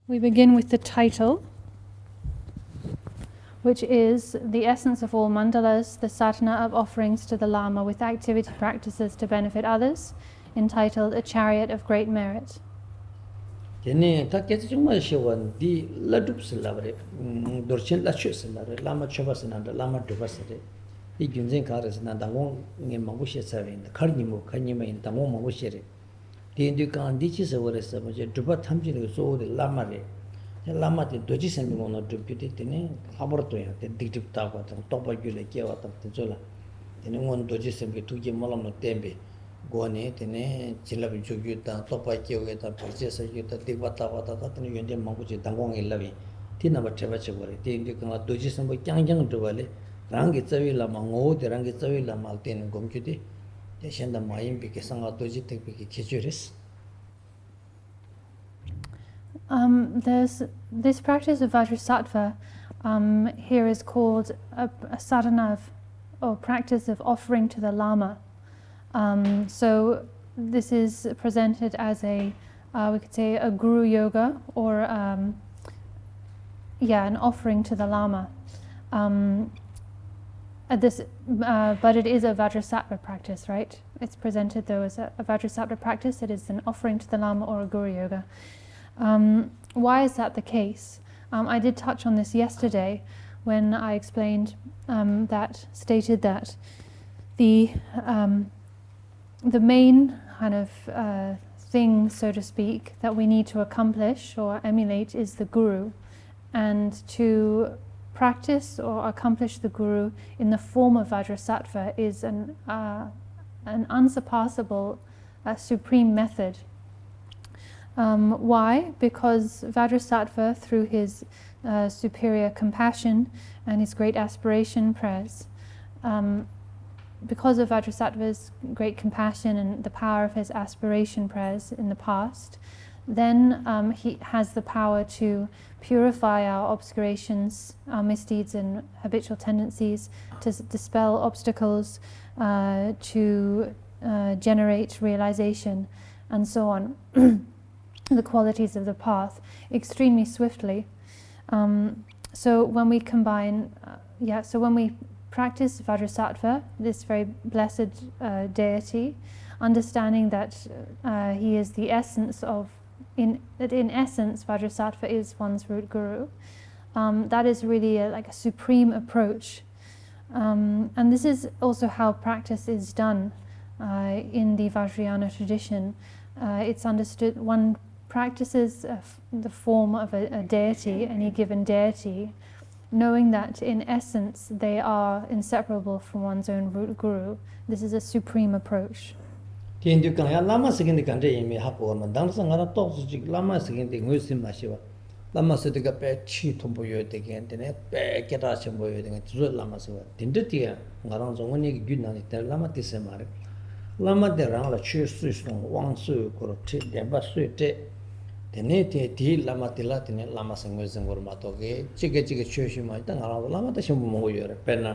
We begin with the title, which is The Essence of All Mandalas, the Sadhana of Offerings to the Lama with Activity Practices to Benefit Others, entitled A Chariot of Great Merit. Lama Chopa Sananda, Lama Dubasare, the Junzin Karas and Dangong in Mangusha in the Karnimu, Kanima in Tamon Mangushiri. The Indukan ditches over a subject, Duba Tamjin so the Lamare. The Lama the Dodges and Mono deputed in Habertoya, the Dictive Tower, the Topa Gula Kiawat of the Zola. The one Dodges and Vituki Molam Tembe, Guane, Tene, Chilavi Juguta, Topa Kiawata, Purchase Yuta, Divata, and Yundian Manguchi, Dangong in Lavi. Tina Bachavachavari, the Indian Dodges and Yang Duvale, Rangitavilla Mango, the Rangitavilla Maltin Gomcuti, the Shenda Mayim Pikasanga Doji take Kichuris. There's this practice of Vajrasattva here is called a sadhana or practice of offering to the Lama. So this is presented as we could say a guru yoga or an offering to the Lama. But it is a Vajrasattva practice, right? It's presented though as a Vajrasattva practice. It is an offering to the Lama or a guru yoga. Why is that the case? I did touch on this yesterday when I explained stated that the main kind of thing, so to speak, that we need to accomplish or emulate is the guru, and to practice or accomplish the guru in the form of Vajrasattva is an unsurpassable supreme method. Why? Because Vajrasattva, through his superior compassion and his great aspiration prayers, because of Vajrasattva's great compassion and the power of his aspiration prayers in the past, then he has the power to purify our obscurations, our misdeeds and habitual tendencies, to dispel obstacles, to generate realization, and so on. The qualities of the path extremely swiftly. So when we combine, when we practice Vajrasattva, this very blessed deity, understanding that he is the essence of, in essence, Vajrasattva is one's root guru. That is really like a supreme approach. And this is also how practice is done in the Vajrayana tradition. It's understood, one practices the form of a deity, any given deity, knowing that in essence they are inseparable from one's own root guru. This is a supreme approach. Lama second country in me hapo man dang sang ana tok su Lama second ngue sim ma shiwa Lama se de pe chi thombo yo de gen de pe keta chembo yo de zu Lama se wa din de ti ngarang zong ni gi na ni de Lama ti se mare Lama de rang la chi su su wang su ko ti de ba su te de ne te ti Lama ti la ti ne Lama sang ngue zeng gor ma to ge chi ge chu shi ma ta ngarang Lama ta chembo mo yo re pe na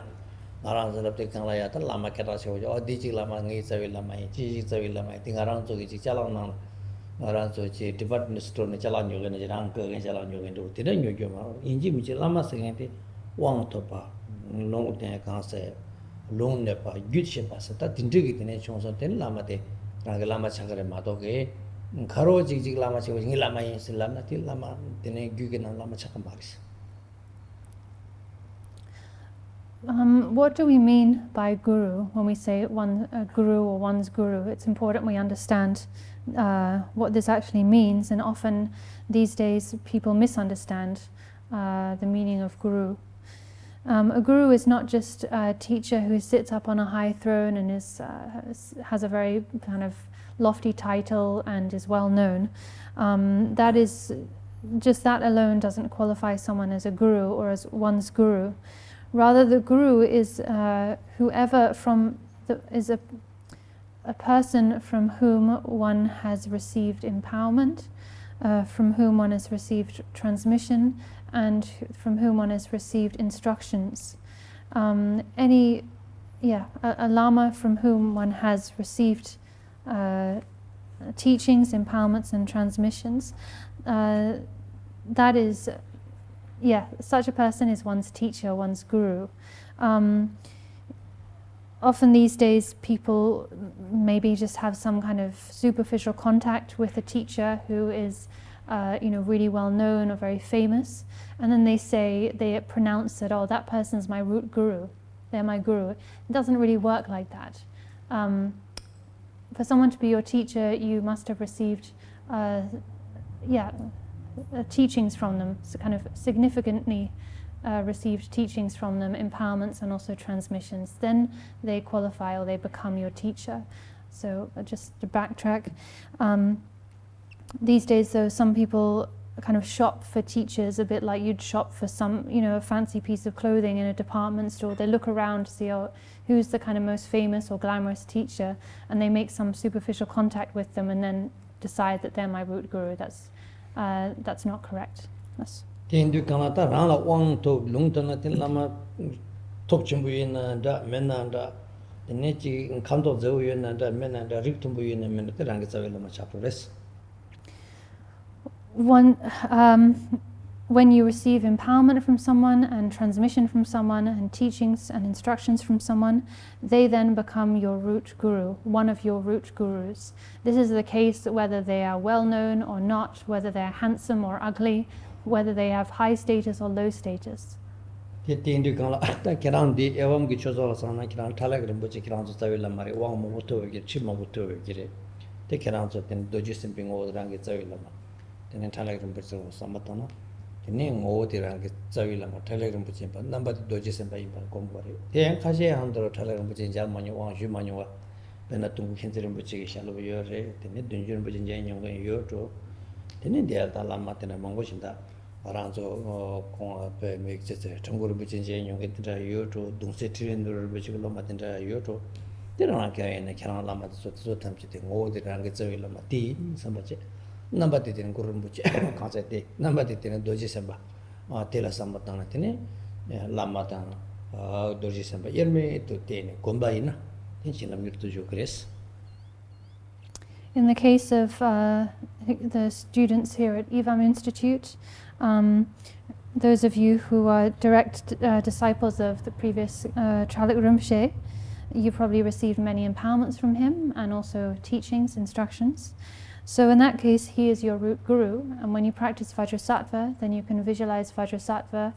Narang Zalapti Kanglaya, Lama Katasho, or Digi Lama, Nisavi Lama, Chisavi Lama, Tingaran Zogi, Chalan, Naranzo, department store, Chalan Yogan, Uncle, and Chalan Yogan, Tidan Yogama, in Jimmy Lama Sagante, Wang Topa, Long Tankanse, Long Nepa, good shepas, that intrigued in nations of Ten Lama de Rangalama Chakra Matoge, Karo Jig Lama, Lama, Lama, Til Lama, Tene Gugan and Lama Chakamaris. What do we mean by guru when we say guru or one's guru? It's important we understand what this actually means, and often these days people misunderstand the meaning of guru. A guru is not just a teacher who sits up on a high throne and has a very kind of lofty title and is well known. That alone doesn't qualify someone as a guru or as one's guru. Rather, the guru is whoever is a person from whom one has received empowerment, from whom one has received transmission, and from whom one has received instructions. A Lama from whom one has received teachings, empowerments, and transmissions. that is, such a person is one's teacher, one's guru. Often these days people maybe just have some kind of superficial contact with a teacher who is really well known or very famous, and then they pronounce that, oh, that person's my root guru, they're my guru. It doesn't really work like that. For someone to be your teacher, you must have received teachings from them, so kind of significantly received teachings from them, empowerments and also transmissions. Then they qualify or they become your teacher. So just to backtrack, these days though, some people kind of shop for teachers a bit like you'd shop for some, a fancy piece of clothing in a department store. They look around to see who's the kind of most famous or glamorous teacher, and they make some superficial contact with them and then decide that they're my root guru. That's not correct. That's when you receive empowerment from someone and transmission from someone and teachings and instructions from someone, they then become your root guru, one of your root gurus. This is the case whether they are well known or not, whether they are handsome or ugly, whether they have high status or low status. Dorje Sempa, Tela Sambatana, Lama, Dorje Sempa, Yerme to Tene, Gombaina, in the case of the students here at E-Vam Institute, those of you who are direct disciples of the previous Chariot Rinpoche, you probably received many empowerments from him and also teachings, instructions. So in that case, he is your root guru, and when you practice Vajrasattva, then you can visualize Vajrasattva,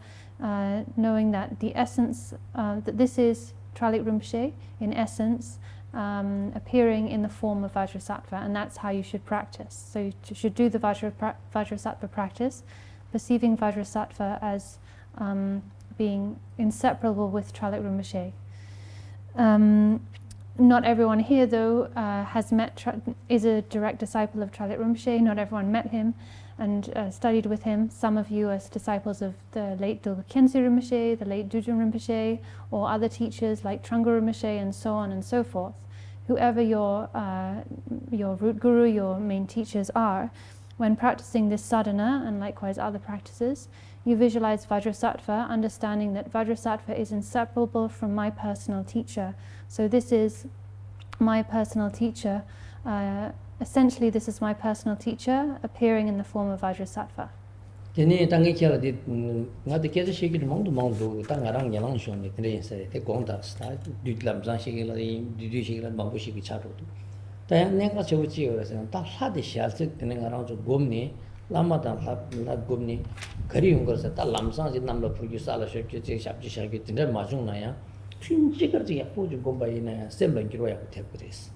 knowing that the essence, that this is Chariot Rinpoche in essence, appearing in the form of Vajrasattva, and that's how you should practice. So you should do the Vajrasattva practice, perceiving Vajrasattva as being inseparable with Chariot Rinpoche. Not everyone here, though, is a direct disciple of Chariot Rinpoche. Not everyone met him and studied with him. Some of you are disciples of the late Tulku Rinpoche, the late Dudjom Rinpoche, or other teachers like Trungpa Rinpoche, and so on and so forth. Whoever your root guru, your main teachers are, when practicing this sadhana, and likewise other practices, you visualize Vajrasattva, understanding that Vajrasattva is inseparable from my personal teacher. So this is my personal teacher. Essentially, this is my personal teacher appearing in the form of Vajrasattva. Lama dan la gumni kari yungar sa ta lamsang ji namla purgi sala shakye che shabji shakye tinda majung na ya thin chikar ji yapo ju gomba ina ya sembla giro ya thepres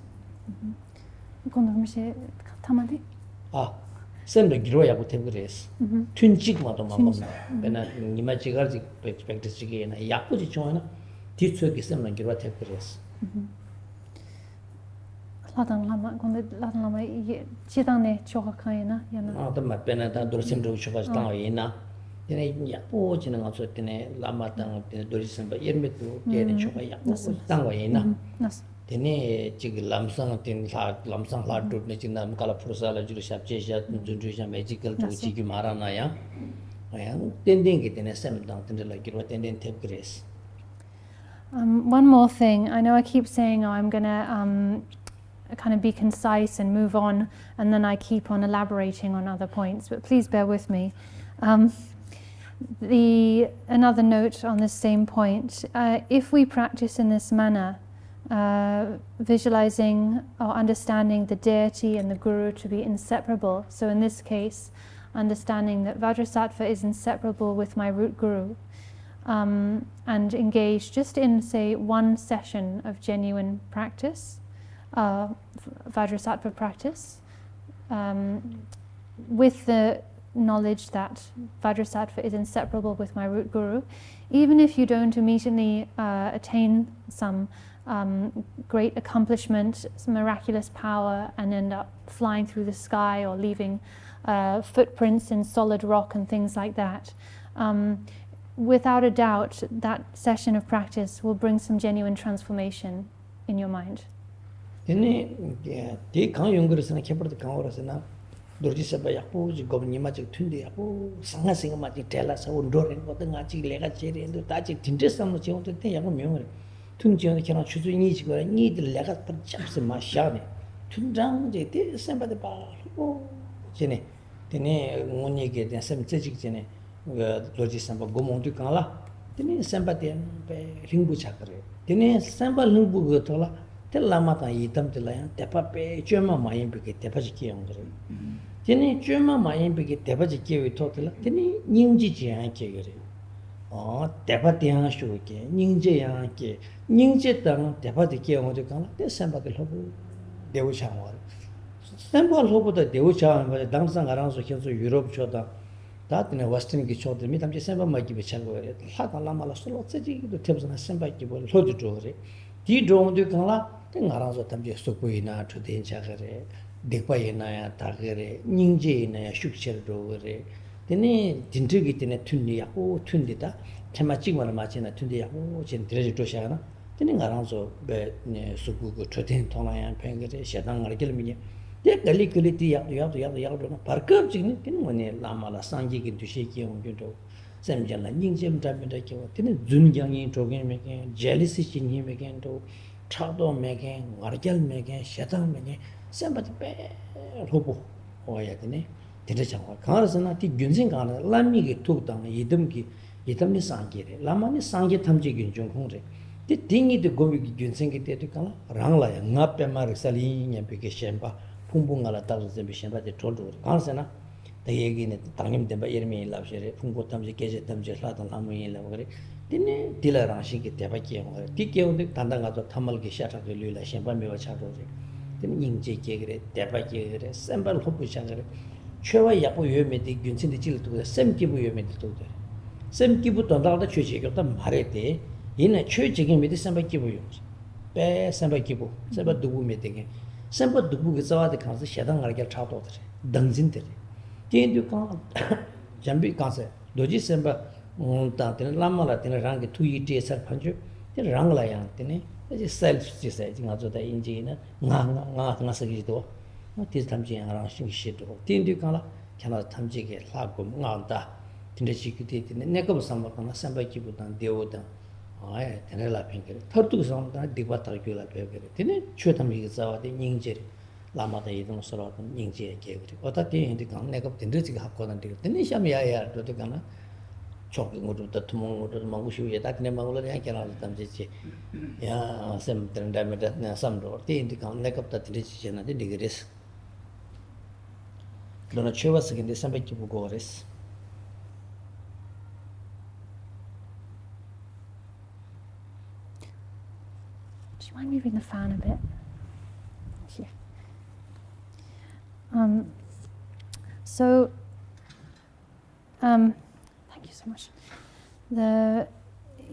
kondo mse tamade sembla giro ya thepres thin chik ma to ma ma bena nima chigar ji practice ji na yapo ji chona ti chue ki sembla giro thepres Ladang Lama, Ladang Lama, Chidane Choka Kaina, Yana. The Mapena, Dorsim to Chopa Yena, Yapo, Chinanga, Lama, Dorsim, but Yermitu, Yen Chopa Tangayena. Tene, Chig Lamsang, Tin Lamsang, Hard to Nechinam, Kalapursa, Jurisha, Jusha, Magical to Chikimaranaya. I am tending it in a sem down to like you attending tape grace. One more thing, I know I keep saying, I'm gonna kind of be concise and move on, and then I keep on elaborating on other points, but please bear with me. Another note on this same point, if we practice in this manner, visualizing or understanding the deity and the guru to be inseparable, so in this case, understanding that Vajrasattva is inseparable with my root guru, and engage just in, say, one session of genuine practice, Vajrasattva practice, with the knowledge that Vajrasattva is inseparable with my root guru, even if you don't immediately attain some great accomplishment, some miraculous power, and end up flying through the sky or leaving footprints in solid rock and things like that. Without a doubt, that session of practice will bring some genuine transformation in your mind. Dorje Sempa yakpo ji gobni ma ji tunde yakpo sanga singa ma ji tela sa undoren ko nga ji lega cheri ndo ta ji tinte sam no ji on te yakpo myong tun ji on kena chuzu ni ji go ni de lega par chaps ma sha ne tun jang je te Sempa de ba o jene tene ngoni ge de sem je ji jene Dorje Sempa gomong tu kala tene Sempa de be ringbu cha kare tene Sempa ringbu go to la te lama ta yitam te la te pa pe chema ma yin be ke te pa ji ki yong kare tene chema ma yin be ke te pa ji ki wi to te la tene ning ji ji an ke gare te pa te an shu ke ning je yang ke ning je tang te pa de ke yong de kala te Sempa de lobu de wu cha wa Sempa lobu de wu cha ma dang sang arang so khen so Europe cho da tene western ki cho de mi tam je Sempa ma ki be cha go re la ta lama la so lo tse ji do te na Sempa ki bo lo de jo re di dong de kala te ngarang so tam je so ko ina thu den cha gare dekpa ina ya ta gare ning je ina ya shuk cher do gare tene dinje gi tene thunni ya o thundi da chema chi ma ma chena thundi ya o chen dire jo sha na tene ngarang so be ne su ku ko thu den thona ya pheng gare sha dang ngar gel mi ne de gali gali ti ya do par kap chi ne tene mo ne lama la sang gi gi du she ki on ju do sem jan la ning jem da me da ki wa tene zun gyang yin to gen me gen jealousy chi ni me gen do 차도 매게 와르결 매게 샤당 매게 셈바티 빼 로보 오야 되네 되잖아 가르스나 티 균생 가나 람미게 툭당 이듬기 이듬니 상게래 라마니 상게 탐지긴 좀 공래 티 딩이도 고비기 균생게 때도 가나 랑라야 나빼 마르 살이냐 베게 셈바 풍풍가라 따르세 비셈바데 톨도 가르스나 대 얘기네 당님 된 이름이 랍셔레 풍고 탐지 계제 탐지 라던 라무이 라고래 tene dilara shiki teba kiyo ngare ti kiyo de tanda nga to tamal ki shata ke lula Sempa mewa chado re tene nyingje kiyo gare teba kiyo gare Sempa lopu sha gare chewa yapo yo me de gyunsin de chil tu de sem kibu yo me de tu de sem kibu tanda da chwe che ta mare de ina chwe che ge me de Sempa kibu yo pe Sempa kibu Sempa dubu me de ge Sempa dubu ge zawa de kan se shada ngare ke chado de dangjin de ti du kan jambi kan se doji Sempa ta tene lama la tene rang ke tui te sar phanju te rang la yang tene je self je sai nga zo da inji na nga sa gi do ti tam ji rang sing shi do tin du ka la kana tam ji ge la go nga da tene chi ki te tene ne ko sam ba na sam ba ki bu dan de o da ai tene la ping ke thar tu sam da de ba ta ki la pe ke tene chue tam ji za wa de ning je lama da yi dong so ro ning je ke ge o ta ti hin de ka ne ko tene ji ga ko dan de tene sham ya ya do de kana chopping or the tomorrow Mangushi, that never can tamji. Ya, some diameter, some door, the income neck of the tradition and the degrees. Don't show us again the Sempa Gores. Do you mind moving the fan a bit? Here. Thank you so much.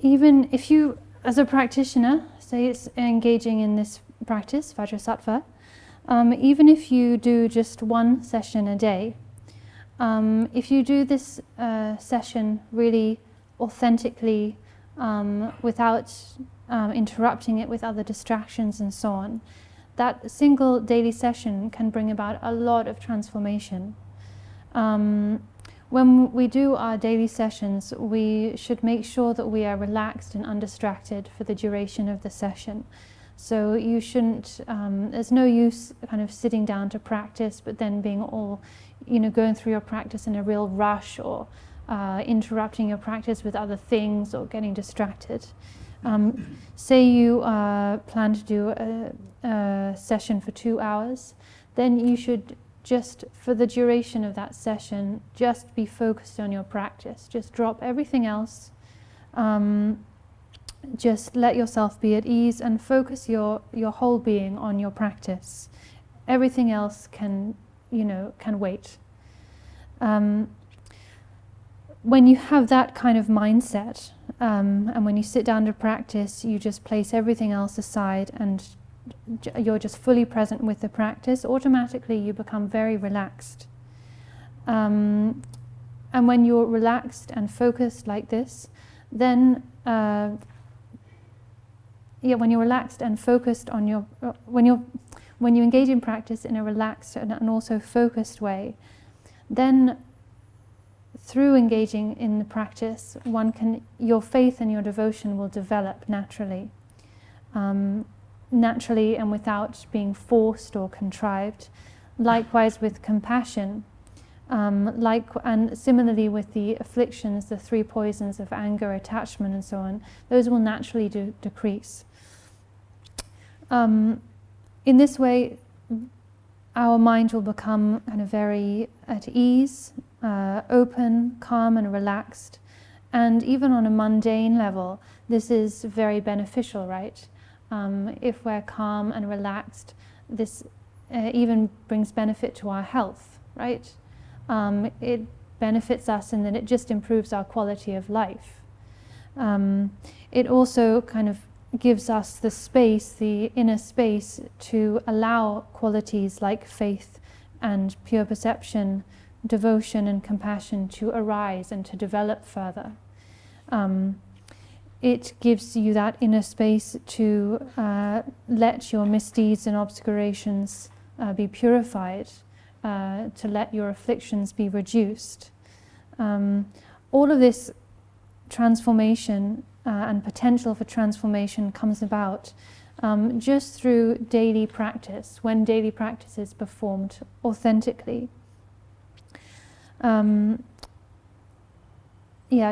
Even if you, as a practitioner, say it's engaging in this practice, Vajrasattva, even if you do just one session a day, if you do this session really authentically, without interrupting it with other distractions and so on, that single daily session can bring about a lot of transformation. When we do our daily sessions, we should make sure that we are relaxed and undistracted for the duration of the session, So you shouldn't, there's no use kind of sitting down to practice but then being all, going through your practice in a real rush, or interrupting your practice with other things or getting distracted. Say you plan to do a session for 2 hours, then you should just, for the duration of that session, just be focused on your practice. Just drop everything else. Just let yourself be at ease and focus your whole being on your practice. Everything else can wait. When you have that kind of mindset, and when you sit down to practice, you just place everything else aside and you're just fully present with the practice, automatically you become very relaxed. And when you're relaxed and focused like this, then when you're relaxed and focused on your when you engage in practice in a relaxed and also focused way, then through engaging in the practice, your faith and your devotion will develop naturally. Naturally and without being forced or contrived. Likewise with compassion, and similarly with the afflictions, the 3 poisons of anger, attachment and so on, those will naturally decrease. In this way, our mind will become kind of very at ease, open, calm and relaxed. And even on a mundane level, this is very beneficial, right? If we're calm and relaxed, this even brings benefit to our health, right? It benefits us in that it just improves our quality of life. It also kind of gives us the space, the inner space, to allow qualities like faith and pure perception, devotion and compassion to arise and to develop further. It gives you that inner space to let your misdeeds and obscurations be purified, to let your afflictions be reduced. All of this transformation and potential for transformation comes about just through daily practice, when daily practice is performed authentically.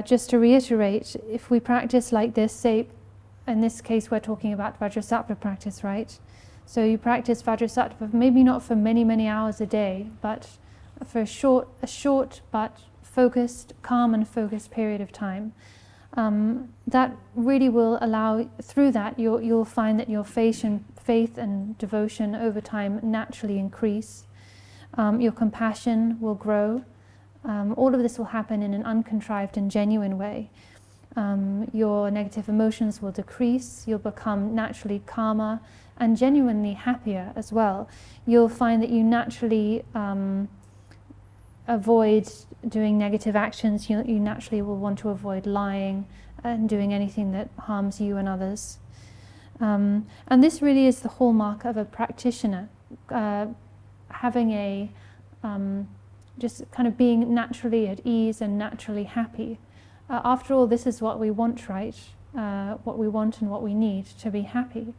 Just to reiterate, if we practice like this, say, in this case we're talking about Vajrasattva practice, right? So you practice Vajrasattva, maybe not for many, many hours a day, but for a short but focused, calm and focused period of time. That really will allow, through that, you'll find that your faith and devotion over time naturally increase. Your compassion will grow. All of this will happen in an uncontrived and genuine way. Your negative emotions will decrease. You'll become naturally calmer and genuinely happier as well. You'll find that you naturally avoid doing negative actions. You naturally will want to avoid lying and doing anything that harms you and others. And this really is the hallmark of a practitioner, having a just kind of being naturally at ease and naturally happy. After all, this is what we want, right? What we want and what we need to be happy.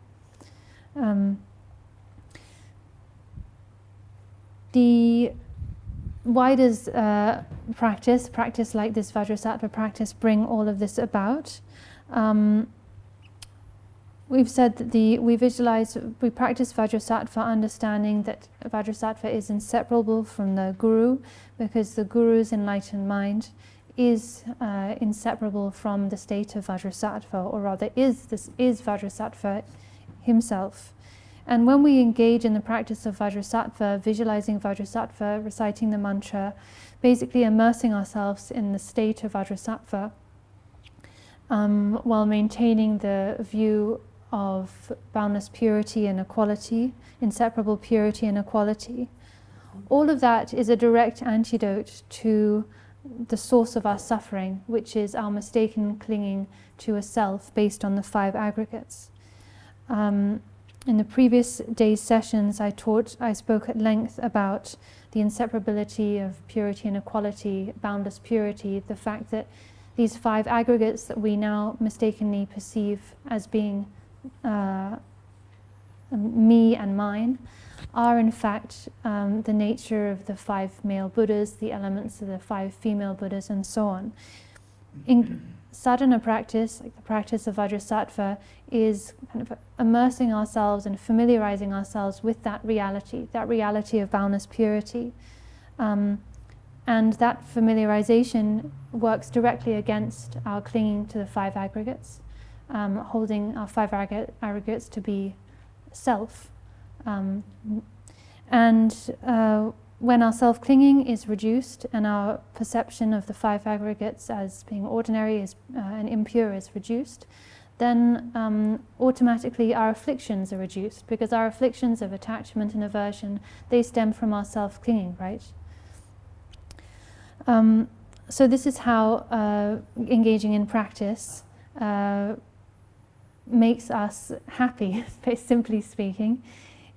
Why does practice like this Vajrasattva practice bring all of this about? We've said that we practice Vajrasattva understanding that Vajrasattva is inseparable from the Guru, because the Guru's enlightened mind is inseparable from the state of Vajrasattva, or rather is Vajrasattva himself. And when we engage in the practice of Vajrasattva, visualizing Vajrasattva, reciting the mantra, basically immersing ourselves in the state of Vajrasattva, while maintaining the view of boundless purity and equality, inseparable purity and equality. All of that is a direct antidote to the source of our suffering, which is our mistaken clinging to a self based on the 5 aggregates. In the previous day's sessions, I spoke at length about the inseparability of purity and equality, boundless purity, the fact that these 5 aggregates that we now mistakenly perceive as being me and mine, are in fact the nature of the 5 male Buddhas, the elements of the 5 female Buddhas, and so on. In sadhana practice, like the practice of Vajrasattva, is kind of immersing ourselves and familiarizing ourselves with that reality of boundless purity. And that familiarization works directly against our clinging to the 5 aggregates, holding our 5 aggregates to be self. When our self-clinging is reduced and our perception of the 5 aggregates as being ordinary and impure is reduced, then automatically our afflictions are reduced, because our afflictions of attachment and aversion, they stem from our self-clinging, right? So this is how engaging in practice makes us happy, simply speaking.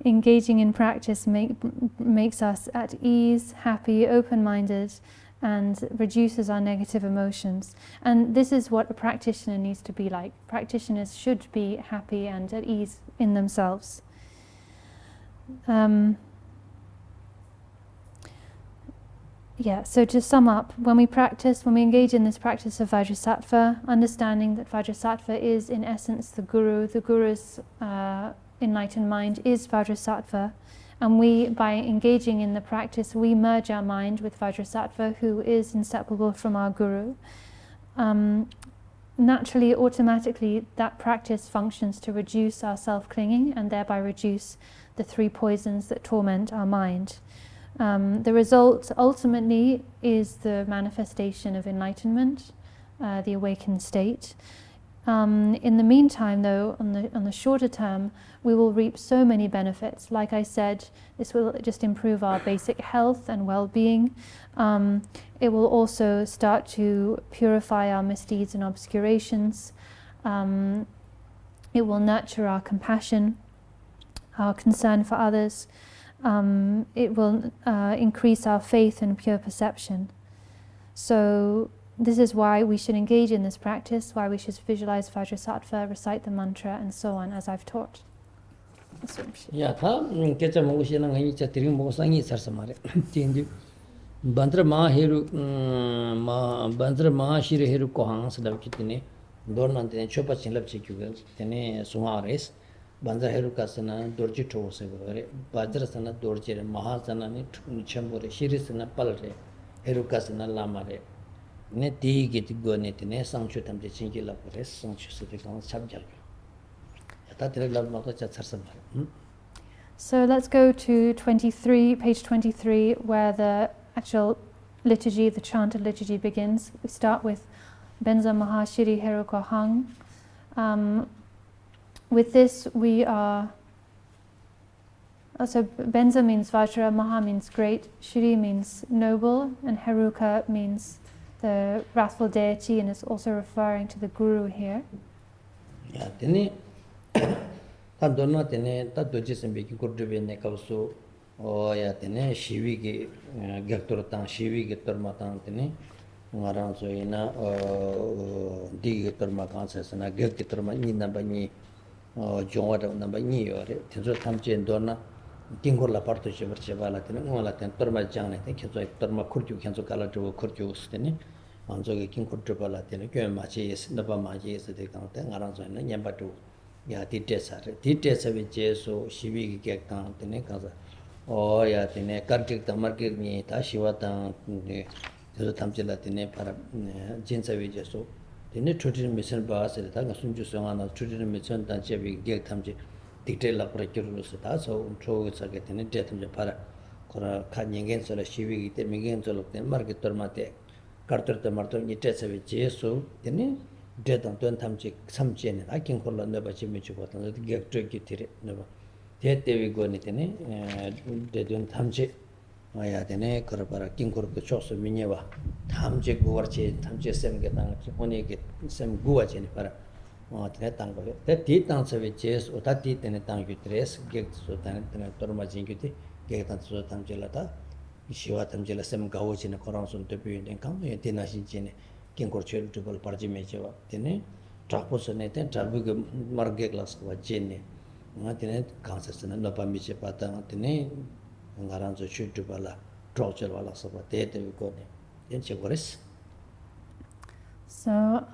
Engaging in practice makes us at ease, happy, open-minded, and reduces our negative emotions. And this is what a practitioner needs to be like. Practitioners should be happy and at ease in themselves. So to sum up, when we engage in this practice of Vajrasattva, understanding that Vajrasattva is in essence the Guru's enlightened mind is Vajrasattva, and by engaging in the practice, we merge our mind with Vajrasattva, who is inseparable from our Guru. Naturally, automatically, that practice functions to reduce our self-clinging and thereby reduce the 3 poisons that torment our mind. The result ultimately is the manifestation of enlightenment, the awakened state. In the meantime, though, on the shorter term, we will reap so many benefits. Like I said, this will just improve our basic health and well-being. It will also start to purify our misdeeds and obscurations. It will nurture our compassion, our concern for others. It will increase our faith and pure perception. So this is why we should engage in this practice, why we should visualize Vajrasattva, recite the mantra, and so on, as I've taught. Bandra ma shiri heru kohang sadab kitine dornan tene chopa chinlap chikyu tene sumares bandra heru kasana dorje to se gore Vajrasana dorje mahasana ni chambore shiri sana palre heru kasana lama re ne ti git go ne tene sangchu tamje chingi la pore sangchu se kan sabjal ta tere lab ma ta charsam. So let's go to page 23, where the actual liturgy, the chanted liturgy begins. We start with Benza Maha Shiri Heru Kohang. With this we are, so Benza means Vajra, Maha means great, Shiri means noble, and Heruka means the wrathful deity, and it's also referring to the Guru here. Donna tene ta doji sembe ki kurdube ne kawso o ya tene shiwi ki gaktor tang shiwi ki torma tang tene ngarang so ina di ki torma kan sa sana gak ki torma ni namba ni jongwa da namba ni yore tenso tamche donna kingor la parto che verche bala tene ngala ten torma jang ne te kheso torma khurju khenso kala to khurju stene anzo ge king khurju bala tene kyo ma che yes naba ma che yes de kan te ngarang so ina nyamba to ya ditesa vi jeso shivi ki kang tene kaza o ya tene kartik tamarkir ni ta shiva ta ne so tamchela tene para jinsa vi jeso tene chutin mission ba se ta sunju songa na chutin mission ta che vi ge tamje dikte la prakirulu se ta so cho sa ge tene de tamje para kora kha nyengen so la shivi ki te mingen so lo tene market tormate kartar ta marto ni tesa vi jeso tene dedan don tamche samjene akin kolla neba chimi chugotan de gektre gitire neba devi go nitene dedon tamche aya dene korabara kin korko choso minyewa tamche guwarche tamche semge tang hone ge sem guwa chene para tene tanggo de ti tangse jes ota ti tene tang gitres gek so tane torma jingiti ge tan so tamche lata shiwa tamche la sem gawo chene korang son de bi den kam ye tinashin chene kingkor chelu tubal parji mechewa tene trapo sone ten trabu ge marge class wa jene Ngati concept na no pamiche pata ngati ngaranzo chutu bala trochel wala soba te ko ne yenche gores. So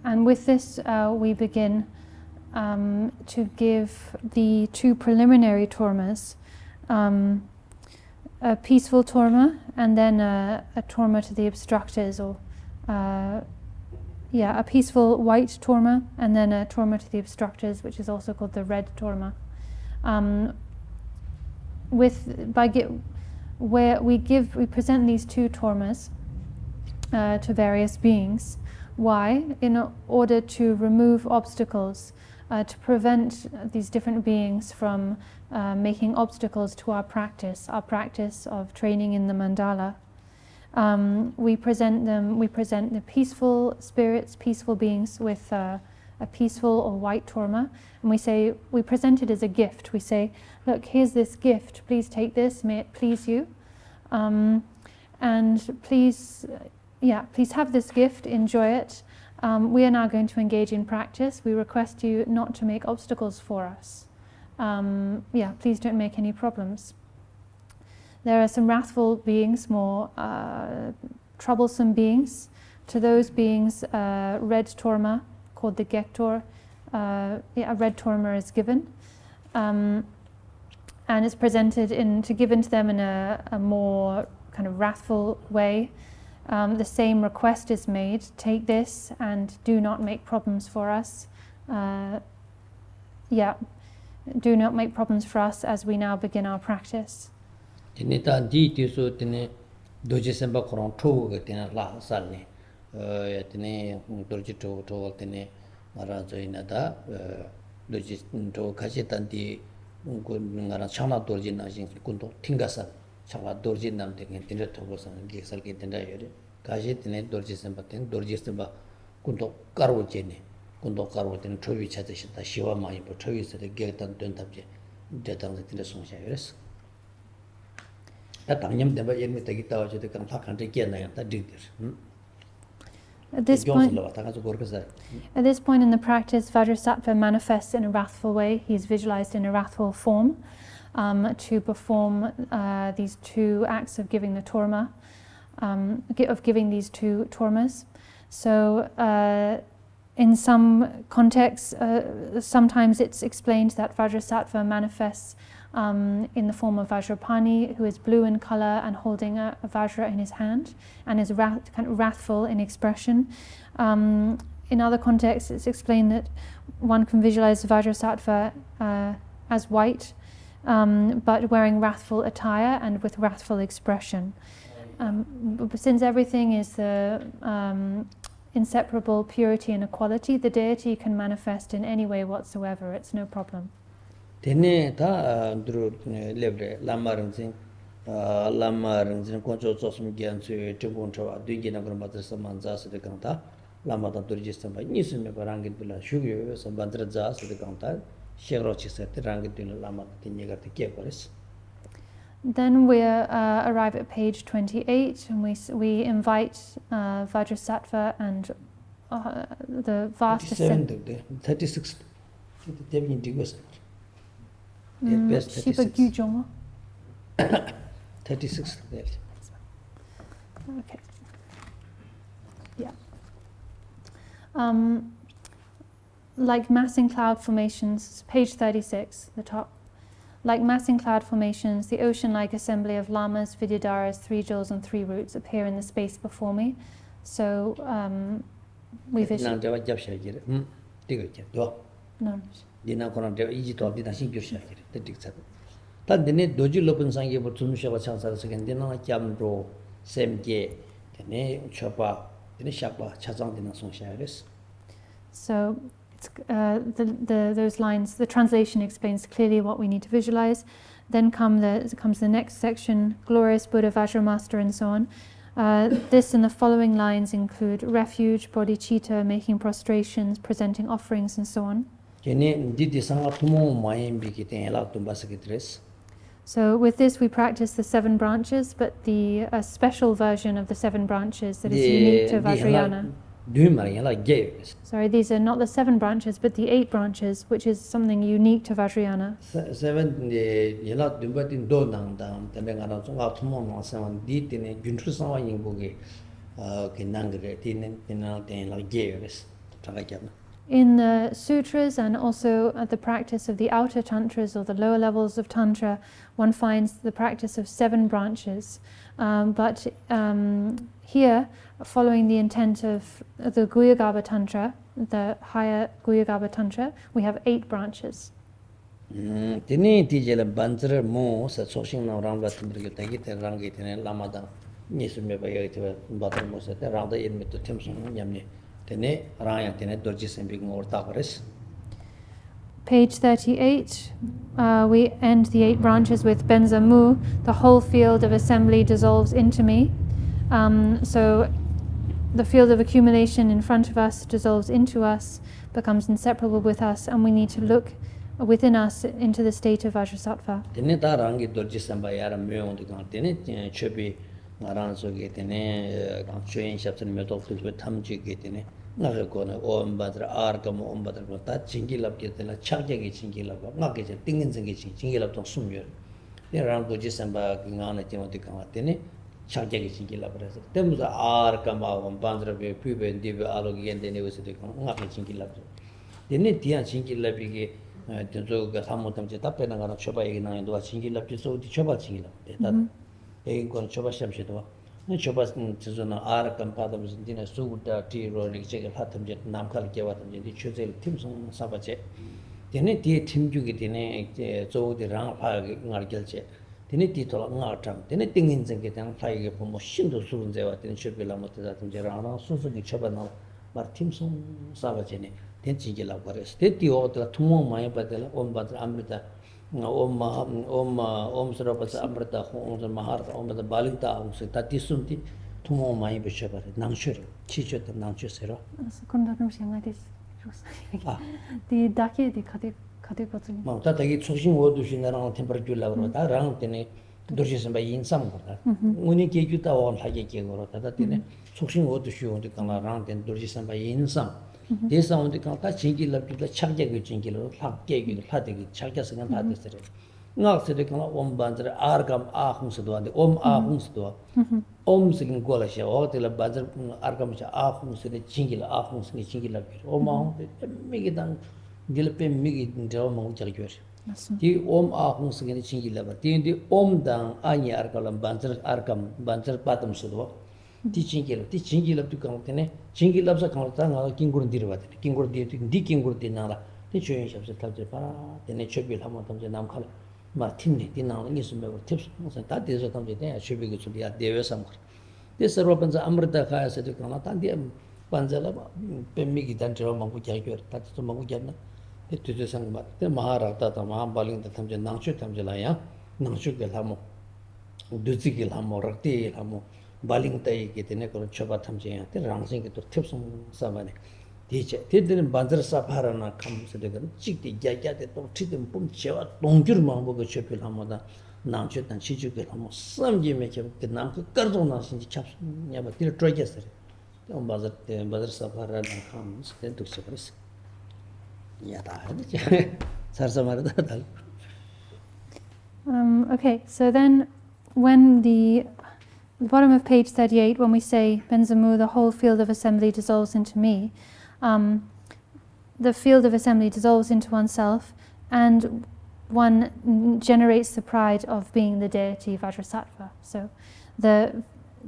and with this we begin to give the two preliminary tormas, a peaceful torma and then a torma to the obstructors, or a peaceful white torma and then a torma to the obstructors, which is also called the red torma. Where we present these two tormas to various beings. Why? In order to remove obstacles, to prevent these different beings from making obstacles to our practice of training in the mandala. We present the peaceful spirits, peaceful beings with a peaceful or white torma, and we present it as a gift. We say, look, here's this gift, please take this, may it please you, and please have this gift, enjoy it. We are now going to engage in practice. We request you not to make obstacles for us. Please don't make any problems. There are some wrathful beings, more troublesome beings. To those beings, red torma, called the Gektor, a red torma is given. And it's presented given to them in a more kind of wrathful way. The same request is made, take this and do not make problems for us. Do not make problems for us as we now begin our practice. Dorje Sempa korong togo tene la salne tene dorje togo tene marazo inada dorje to kaje tanti ngara chana dorje na jing kundo tingasal chana dorje nam de tene togo san gesal ke tenda yore kaje tene dorje Sempa kundo karo jene kundo karo tene tobi chate shita shiwa mai po tobi se de getan don tabje de tang tene songsha yores. At this point in the practice, Vajrasattva manifests in a wrathful way. He is visualized in a wrathful form to perform these two acts of giving the torma, of giving these two tormas. So in some contexts, sometimes it's explained that Vajrasattva manifests in the form of Vajrapani, who is blue in color and holding a Vajra in his hand, and is kind of wrathful in expression. In other contexts, it's explained that one can visualize Vajrasattva as white, but wearing wrathful attire and with wrathful expression. Since everything is the inseparable purity and equality, the deity can manifest in any way whatsoever. It's no problem. Tene ta dru lebre Lama rangzin koncho tsosum gyan su tibun chawa dungi na gurma dra samanza su de kanta Lama ta Dorje Sempa nisime ko rangit bila shugyo sambandra za su de kanta shegro chi se te rangit bila Lama tinye garte ke kores. Then we arrive at page 28, and we invite Vajrasattva and the vast 36 Dudjom. 36. Okay. Yeah. Like massing cloud formations, page 36, the top. Like massing cloud formations, the ocean-like assembly of lamas, vidyadharas, 3 jewels and 3 roots appear in the space before me. So we vision. No. Dina koran de iji to dina sin gyur shakir de diksat ta dine doji lopun sang ye bo tunu shaba changsar segen dina kyam ro semge dine chopa dine shakba chazang dina song shaires. So it's, those lines, the translation explains clearly what we need to visualize. Then comes the next section, glorious Buddha, Vajramaster, and so on. This and the following lines include refuge, bodhicitta, making prostrations, presenting offerings, and so on. So with this we practice the 7 branches, but the special version of the 7 branches that is unique to Vajrayana. Sorry, these are not the 7 branches, but the 8 branches, which is something unique to Vajrayana. 7 yela dumbatin do nang dang tene ngara zonga thumo ma sawan di tene gyuntru sawa yingboge ke nangre tene tene ten la geves tagakyana. In the sutras and also at the practice of the outer tantras or the lower levels of tantra, one finds the practice of 7 branches. But here, following the intent of the Guyagaba Tantra, the higher Guyagaba Tantra, we have 8 branches. Tene tijela banzre mo sa soshing na rangla timbrige tagi te rangi tene lama da nisume ba yete batar mo sa te rangda yin meto temsung nyamne tene raya tene dorje sembig ngor taqres. Page 38, we end the 8 branches with Benza Mu, the whole field of assembly dissolves into me. So the field of accumulation in front of us dissolves into us, becomes inseparable with us, and we need to look within us into the state of Vajrasattva. Tene ta rangi dorje samba yara myo de kan tene chopi ngaran so ge tene kan choyin shapsen meto fulbe thamji ge tene ngare ko na om badra ar kam om badra ko ta chingi lab ge tene chagje ge chingi lab ngake je tingin zeng ge chingi lab tong sumyo ne ran dorje samba ki ngana je de kan tene chagje ge chingi lab res temu za ar kam om bandra be pube ndibe alo ge tene wese de kan ngake chingi lab tene dia chingi lab ge denzo ga samutam je tapena ngana chopa egi na ndo chingi lab je so di chopa chingi lab de ta egi kon chopa shamshi do ne chopa chizo na ar kam pa da dina suguta ti ro ri che ga hatam je nam khal ke wa tam je di chozel tim song sa ba che dene di tim ju gi dene zo di rang pa ngar gel che dene di to ngar tam dene tingin zeng ge dang phai ge mo shin do su je wa dene chope la mo ta tam je rang su su gi chopa na mar tim song sa ba che ne den chingi lab gares te ti o ta thumo mai badala om badra amrita om sarabasa amrita om mahar om badra balinta om se tatisumti thumo mai be shabar nangshur chicho ta nangchu sero Sekunda 좀 생각이 디 다케 디 카데 거든 뭐 다다기 초신 오두신나랑 템퍼레처 라고 다 랑 때네 dorje ba yin sam ko uni ke ju ta on ha ge ke goro ta ta tine chokshin odushi on de kana ran den dorje ba yin sam de sam de ka ta chingi lab ju la chagje ge chingi lo la ke ge la de ge chagja sang ta de sere nga se de kana om banzar ar gam a khung se do ande om a khung se do om se gin gola she o de la banzar ar gam cha a khung se de chingi la a khung se ge chingi la om a me ge dan dil pe me ge ndo mo jar gyor di om a khung se ge chingi la ba di om dang a ni ar kalam banzar ar gam banzar patam se do di chingi la tu kan tene chingi la sa kan ta nga kingur dir ba tene kingur di kingur di na la di choyin shap se tal je pa tene chobi la mo tam je nam khal ma timni di na ni su me ba tips sa ta de so tam je de chobi ge chu ya dewe sam khar de sarva panza amrita kha se de kan ta di panza la pe mi gi dan jo ma ku kya gyor ta to ma ku kya na de tu de sang ba de maharata ta ma baling ta tam je nang chu tam je la ya nang chu ge la mo duzi ge la mo rakti la mo baling tai ke tene ko chopa tham je ya te rang sing ke to thep sum sa ba ne di che te den banzar sa phara na kham se de gan chik ti gya gya te to thi dem pum chewa dong jur ma bo ko chepil ha mo da nam che tan chi ju ke ha mo sam ji me ke nam ko kar do na sin ji chap nya ba ti tro ge se te on bazar sa phara na kham se ten tu se pres ya da ha ne sar sa mar da dal. Okay, so then when the bottom of page 38, when we say Benzamu, the whole field of assembly dissolves into me, the field of assembly dissolves into oneself, and one generates the pride of being the deity Vajrasattva. So the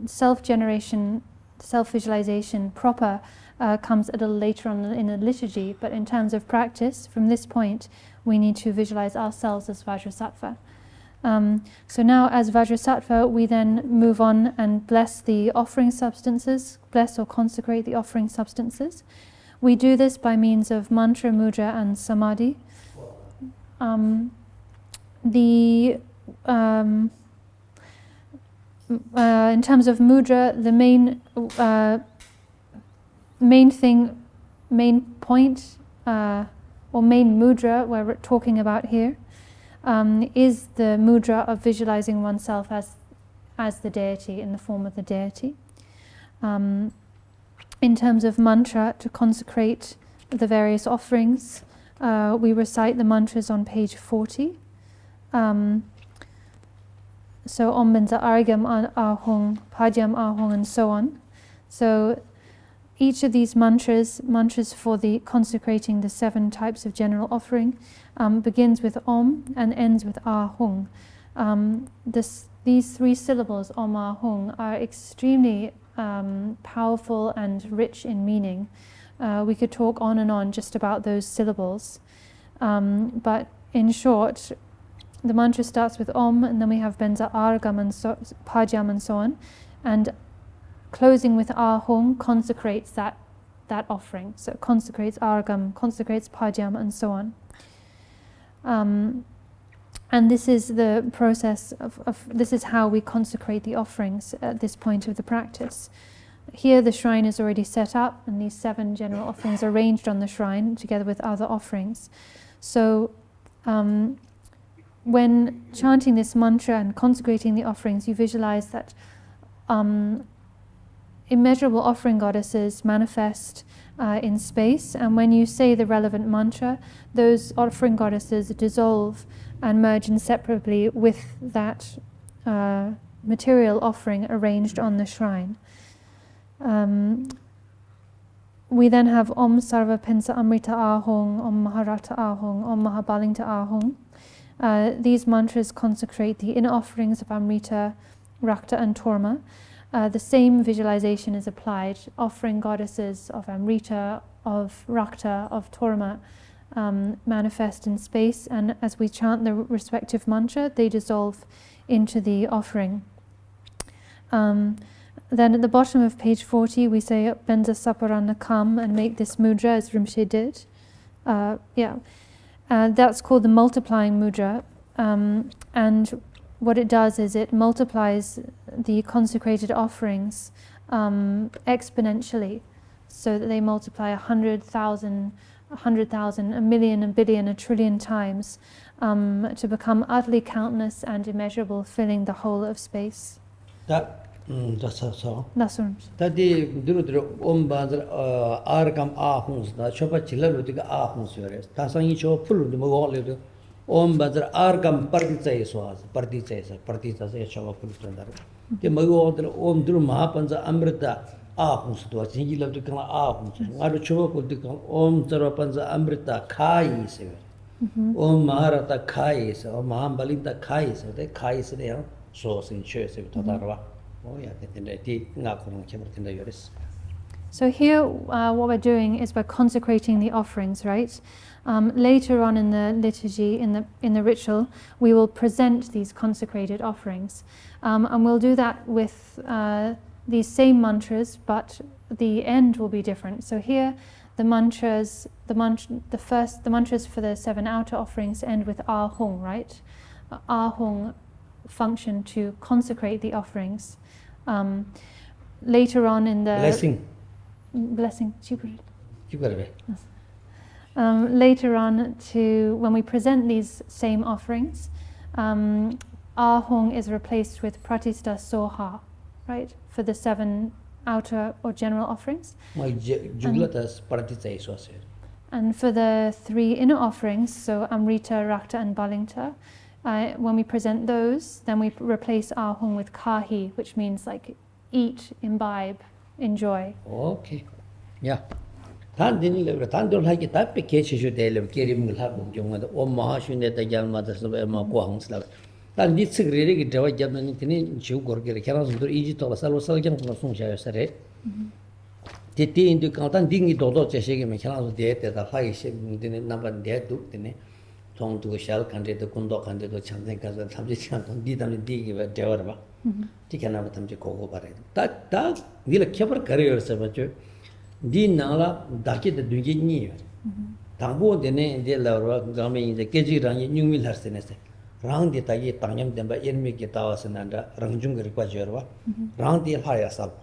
self-generation, self-visualization proper comes a little later on in the liturgy, but in terms of practice, from this point, we need to visualize ourselves as Vajrasattva. So now as Vajrasattva, we then move on and bless the offering substances, bless or consecrate the offering substances. We do this by means of mantra, mudra and samadhi. In terms of mudra, the main point or main mudra we're talking about here is the mudra of visualizing oneself as the deity, in the form of the deity. in terms of mantra to consecrate the various offerings, we recite the mantras on page 40. So Om Benza Argam Ahung, Pajam Ahung, and so on. So each of these mantras for the consecrating the 7 types of general offering, begins with Om and ends with Ahung. These 3 syllables, Om Ahung, are extremely powerful and rich in meaning. We could talk on and on just about those syllables. But in short, the mantra starts with Om, and then we have Benza Argam and Pajam and so on. And closing with Ahung consecrates that offering. So it consecrates Argam, consecrates Pajam, and so on. And this is the process this is how we consecrate the offerings at this point of the practice. Here the shrine is already set up, and these 7 general offerings are arranged on the shrine together with other offerings. So when chanting this mantra and consecrating the offerings, you visualize that immeasurable offering goddesses manifest in space, and when you say the relevant mantra, those offering goddesses dissolve and merge inseparably with that material offering arranged on the shrine. We then have Om Sarva Pensa Amrita Ahung, Om Maharata Ahung, Om Mahabalingta Ahung. These mantras consecrate the inner offerings of Amrita, Rakta, and Torma. The same visualization is applied. Offering goddesses of Amrita, of Rakta, of Torma manifest in space, and as we chant the respective mantra, they dissolve into the offering. Then at the bottom of page 40, we say Benza Saparana Kam and make this mudra as Rinpoche did. That's called the multiplying mudra, and what it does is it multiplies the consecrated offerings exponentially, so that they multiply 100,000, 100,000, a million, a billion, a trillion times to become utterly countless and immeasurable, filling the whole of space. That's so. That's right. That the Om Bazar Arkam Ahungs, the Chopa Chilalutica Ahungs, Tasangi Cho Pulu, the Mogol, Om Bazar Arkam Partizas was, Partizas, Chava Pulundar. The Mogol, Om Drum Happens, Amrita Ahuns, to a singular to come Ahuns, Arucho to come Om Zarapanza Amrita Kai, Om Maharata Kai, Om Mahambalinda Kai, the Kai there, source in church of Tatarva. So here what we're doing is we're consecrating the offerings, right? Later on in the liturgy, in the ritual, we will present these consecrated offerings. And we'll do that with these same mantras, but the end will be different. So here the mantras for the 7 outer offerings end with Ahung, right? Ahung function to consecrate the offerings. Later on in the blessing. Later on, when we present these same offerings, Ahung is replaced with Pratista Soha, right, for the 7 outer or general offerings. And for the 3 inner offerings, so Amrita, Rakta, and Balingta, when we present those, then we replace Ahung with Kahi, which means like eat, imbibe, enjoy. Okay. Yeah. Tan didn't live, Tan don't like it up, Kachi should they live, Kerim will have Jung, or Mahashun, the young mothers of Emma Guang's love. Tan did really get away, Japan in Sugar, cannot do Egypt or Salvation from Sunshine, said. The tea into Cantan Dingy Dodo, Cheshire, cannot do it at a high shape, didn't number there to Tong to a shell country, the Kundo country, the Chanting Casa, Tamji did and dig a Devarva. Taken out Tamji Coco Barret. That will keep a career, Sabatur. Din Nala, Daki the Dujini. Tango, the name de la Gami, the Kejiran, New Mill Harsenese. Round the Tayi Tangam, then by enemy Gitawas and under Rangjunga Quajerva. Round the higher sub.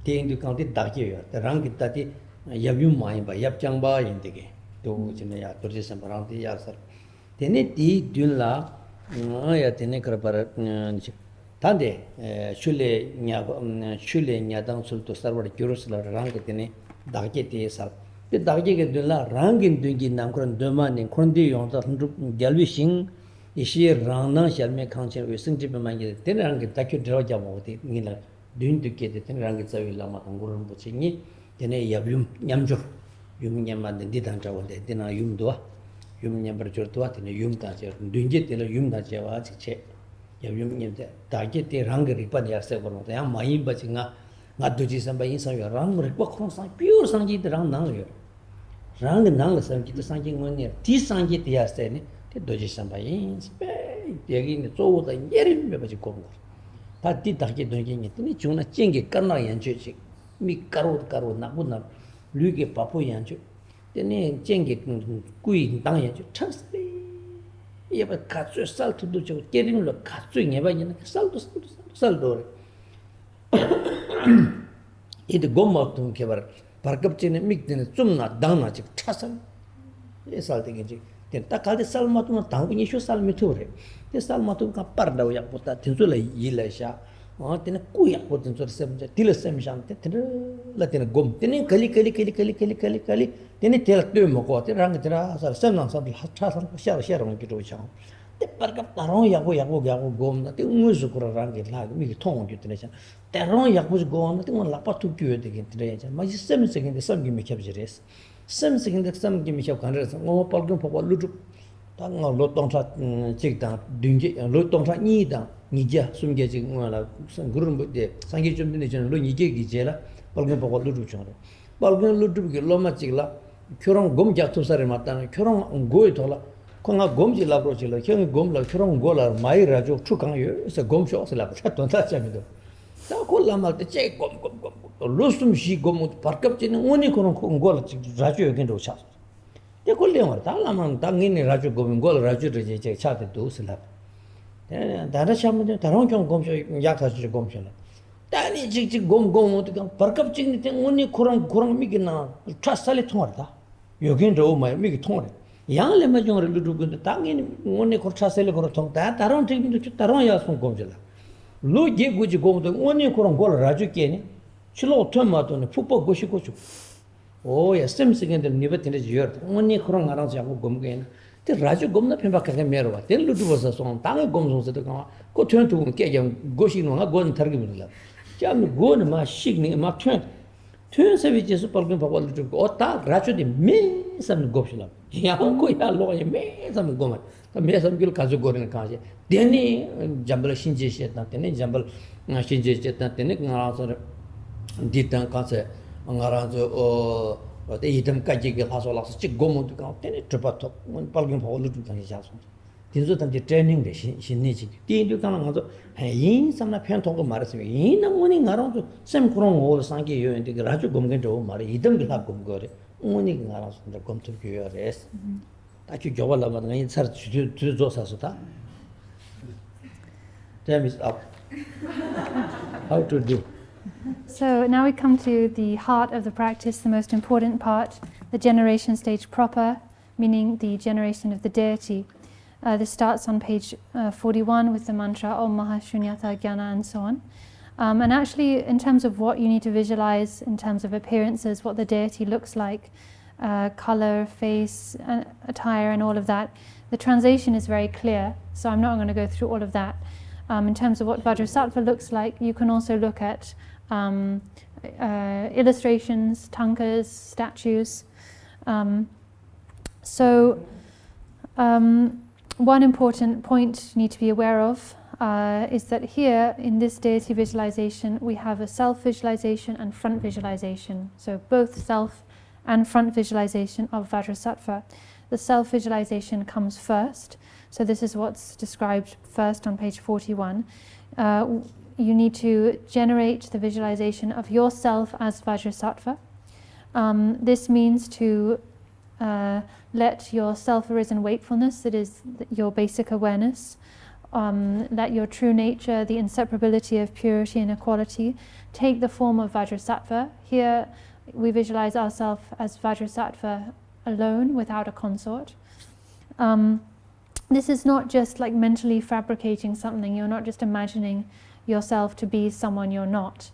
Taking to count it Daki, the Rangi Tati, Yavu Mai by Yapchamba in the game. To Jinaya, to this and around the Yasar. Tene di dunla ya tene krapara Tande chule nyadang sulto sarwar gyurusla rangi tene dagje te sal. Te dagje ke dunla rangin dungi namkuran dömani kundi yongta gyalwi shing ishi rangnang shalme kangchen we singjipe mangi tene rangi dakyo dhrawa jamogote ngila dun dukke te tene rangi tsawi lama tangurun buchi ngi tene yabyum nyamjur yum nyamande didang chawande tena yum duwa yum nyambar chur duwa tene yum tangche dunje tene yum tangche wa chikche yum nyamde dagje te rangi rikpa nyarse kono ta yang mayin bachi nga duji samba yin sang yo rang rikpa khurang sang pure sangji te rang nang yo rang nang sangji te sangji ngoni ti sangji te yarse ne te duji samba yin spe yagi ne zo da yerim me bachi kono ta ti dagje dunje ne te ni chungna jenge karna yan che chi mi karo na bu na luge papu yan che te ne jenge kui dang yan che chas yeba katsu salto do jo kerim lo katsu ngeba yin salto ide gomma tum kebar parkap chine mikdene chumna dangna chik chasam e salte ge ten ta kalde salmatu na tangni shu salmitore te salmatu ka parda ya puta tinzula yila sha tene kuya putin sur semja tilasem jante tene la tene gom tene kali tene tel tu mo ko te rang tera sar semnang sa chasam sha mo ki do cha te parkap taron yago gom na te muzu kura rang la mi tong ju tene cha taron yago gom na te mon la pa tu kyu de tene cha ma sem se de sam gi mi khap jires sem se de sam gi mi khap kan re ngo palgum pho lu tu ta ngo lo tong sa chik da ding lo tong sa ni da 니자 숨게지 뭐라 그런 뭐데 상기 좀 되는 저는 로 니게 기제라 벌금 보고 루루 줘라 벌금 루루게 로마치라 결혼 검자 투사를 맞다는 결혼 고에 돌아 공아 검지라 그러지라 형 검라 결혼 고라 마이라죠 축강요 그래서 검쇼스라 돈다 잡이도 다 콜라말 때제 검 로스tum시 검 파르캅지는 오니 그런 고라 라죠 여긴도 차 때 콜레마 달라만 당인이 라죠 검 고라 라죠를 제 차대 도스라 다른 사람들 다른 경 검쇼 약사지 검쇼라 다니 직직 검검 어떻게 벌컵 찍는 때 언니 그런 미기나 차살이 통하다 여긴 저 뭐 미기 통하래 양을 맞으면 루루근데 당연히 언니 그 차살이 그런 통다 다른 직도 다른 야송 검쇼라 로게 구지 검도 언니 그런 걸 라주께니 실로 토마토는 푸포 고시고 오야 쌤스긴데 니버티네 지어 언니 그런 알아서 하고 검게 te raju gomna pemba ka mero wa ten ludu bosa song tang gom song se de ka ko tön tu ke jam goshi no nga gon targi mi la jam gon ma shig ni ma tön se vi jesu palgum pa wal tu o ta raju de me sam gopshla ya ko ya lo ye me sam goma ta me sam gil ka ju goren ka je deni jambal shinje she ta tene jambal shinje she ta tene nga so ditan ka se ngara jo o te idam kaji ge haso la chi gomo tu ka tene trupato palgin pa olu tu kan ja so tinzo tan de training de shin ni ji ti du kan nga so yin samna phen thong ko mar se yin na moni ngaro so sem krong ho sang ge yo de ra ju gom gen do mar idam ge la gom gore moni ngaro so de gom tu ge yo res ta ki jo wala ma ngai sar tu zo sa so ta time is up how to do. So now we come to the heart of the practice, the most important part, the generation stage proper, meaning the generation of the deity. This starts on page 41 with the mantra Om Mahashunyata Jnana and so on. And actually, in terms of what you need to visualize, in terms of appearances, what the deity looks like, color, face, attire, and all of that, the translation is very clear. So I'm not going to go through all of that. In terms of what Vajrasattva looks like, you can also look at illustrations, tankas, statues. One important point you need to be aware of is that here in this deity visualization we have a self visualization and front visualization. So both self and front visualization of Vajrasattva. The self visualization comes first. So this is what's described first on page 41. You need to generate the visualization of yourself as Vajrasattva. This means to let your self-arisen wakefulness, that is your basic awareness, let your true nature, the inseparability of purity and equality, take the form of Vajrasattva. Here we visualize ourselves as Vajrasattva alone, without a consort. This is not just like mentally fabricating something. You're not just imagining yourself to be someone you're not.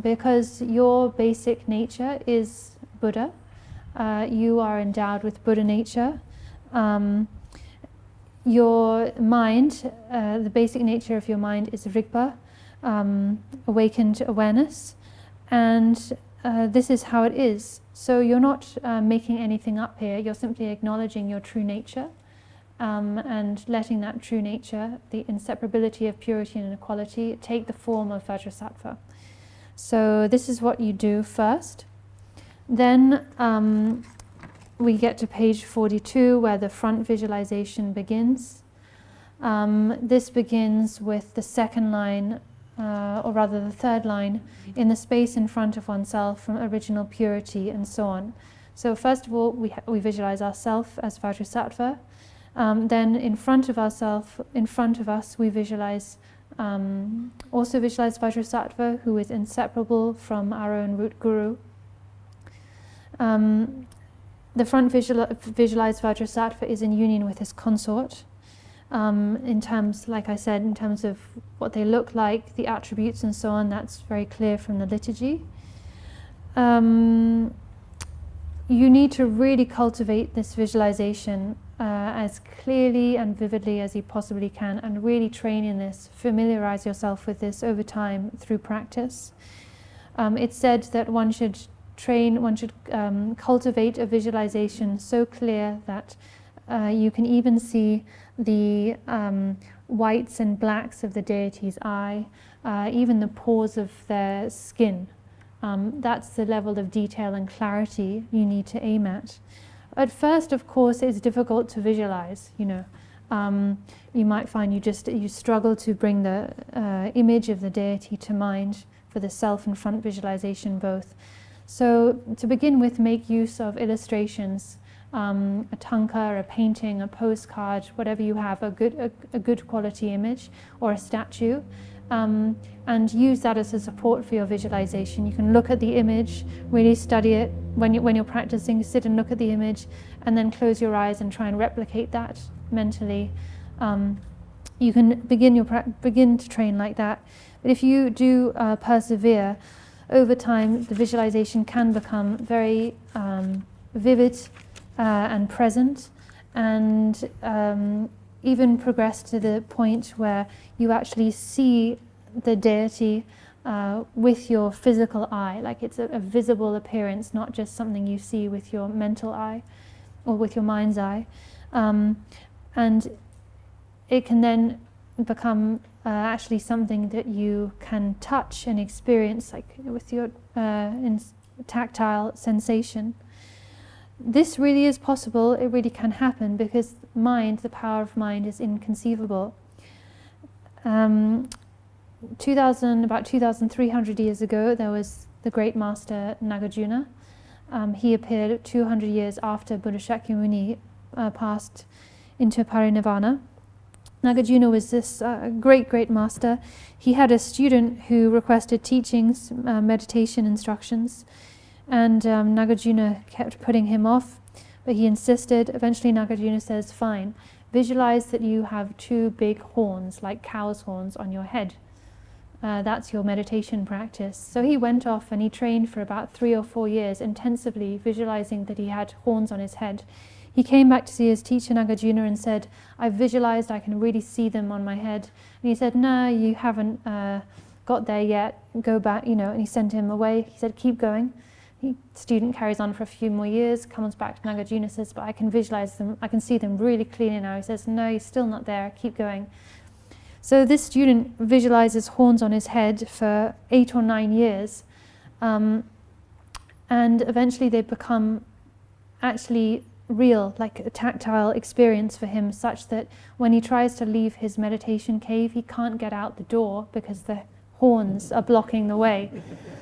Because your basic nature is Buddha. You are endowed with Buddha nature. Your mind, the basic nature of your mind is Rigpa, awakened awareness, and this is how it is. So you're not making anything up here, you're simply acknowledging your true nature, and letting that true nature, the inseparability of purity and equality, take the form of Vajrasattva. So this is what you do first. Then we get to page 42 where the front visualization begins. This begins with the second line, or rather the third line, in the space in front of oneself from original purity and so on. So first of all we visualize ourselves as Vajrasattva. Then in front of us we visualize, also visualize Vajrasattva, who is inseparable from our own root guru. The front visualized Vajrasattva is in union with his consort, in terms, like I said, in terms of what they look like, the attributes and so on. That's very clear from the liturgy. You need to really cultivate this visualization as clearly and vividly as you possibly can, and really train in this, familiarize yourself with this over time through practice. It's said that one should cultivate a visualization so clear that you can even see the whites and blacks of the deity's eye, even the pores of their skin. That's the level of detail and clarity you need to aim at. At first, of course, it's difficult to visualize, you might find you struggle to bring the image of the deity to mind for the self and front visualization both. So to begin with, make use of illustrations, a tanka, a painting, a postcard, whatever you have, a good quality image or a statue, and use that as a support for your visualization. You can look at the image, really study it. When you're practicing, sit and look at the image, and then close your eyes and try and replicate that mentally. You can begin to train like that. But if you do persevere, over time the visualization can become very vivid and present, and even progress to the point where you actually see the deity with your physical eye, like it's a visible appearance, not just something you see with your mental eye or with your mind's eye. And it can then become actually something that you can touch and experience, like with your tactile sensation. This really is possible, it really can happen, because mind, the power of mind, is inconceivable. About 2,300 years ago, there was the great master Nagarjuna. He appeared 200 years after Buddha Shakyamuni passed into parinirvana. Nagarjuna was this great master. He had a student who requested teachings, meditation instructions, and Nagarjuna kept putting him off, but he insisted. Eventually Nagarjuna says, fine, visualize that you have two big horns, like cow's horns, on your head. That's your meditation practice. So he went off and he trained for about 3 or 4 years intensively, visualizing that he had horns on his head. He came back to see his teacher Nagarjuna and said, I've visualized, I can really see them on my head. And he said, no, you haven't got there yet, go back, and he sent him away. He said, keep going. The student carries on for a few more years, comes back to Nagarjuna, says, but I can visualize them, I can see them really clearly now. He says, no, you're still not there, keep going. So this student visualizes horns on his head for 8 or 9 years, and eventually they become actually real, like a tactile experience for him, such that when he tries to leave his meditation cave, he can't get out the door because the horns are blocking the way.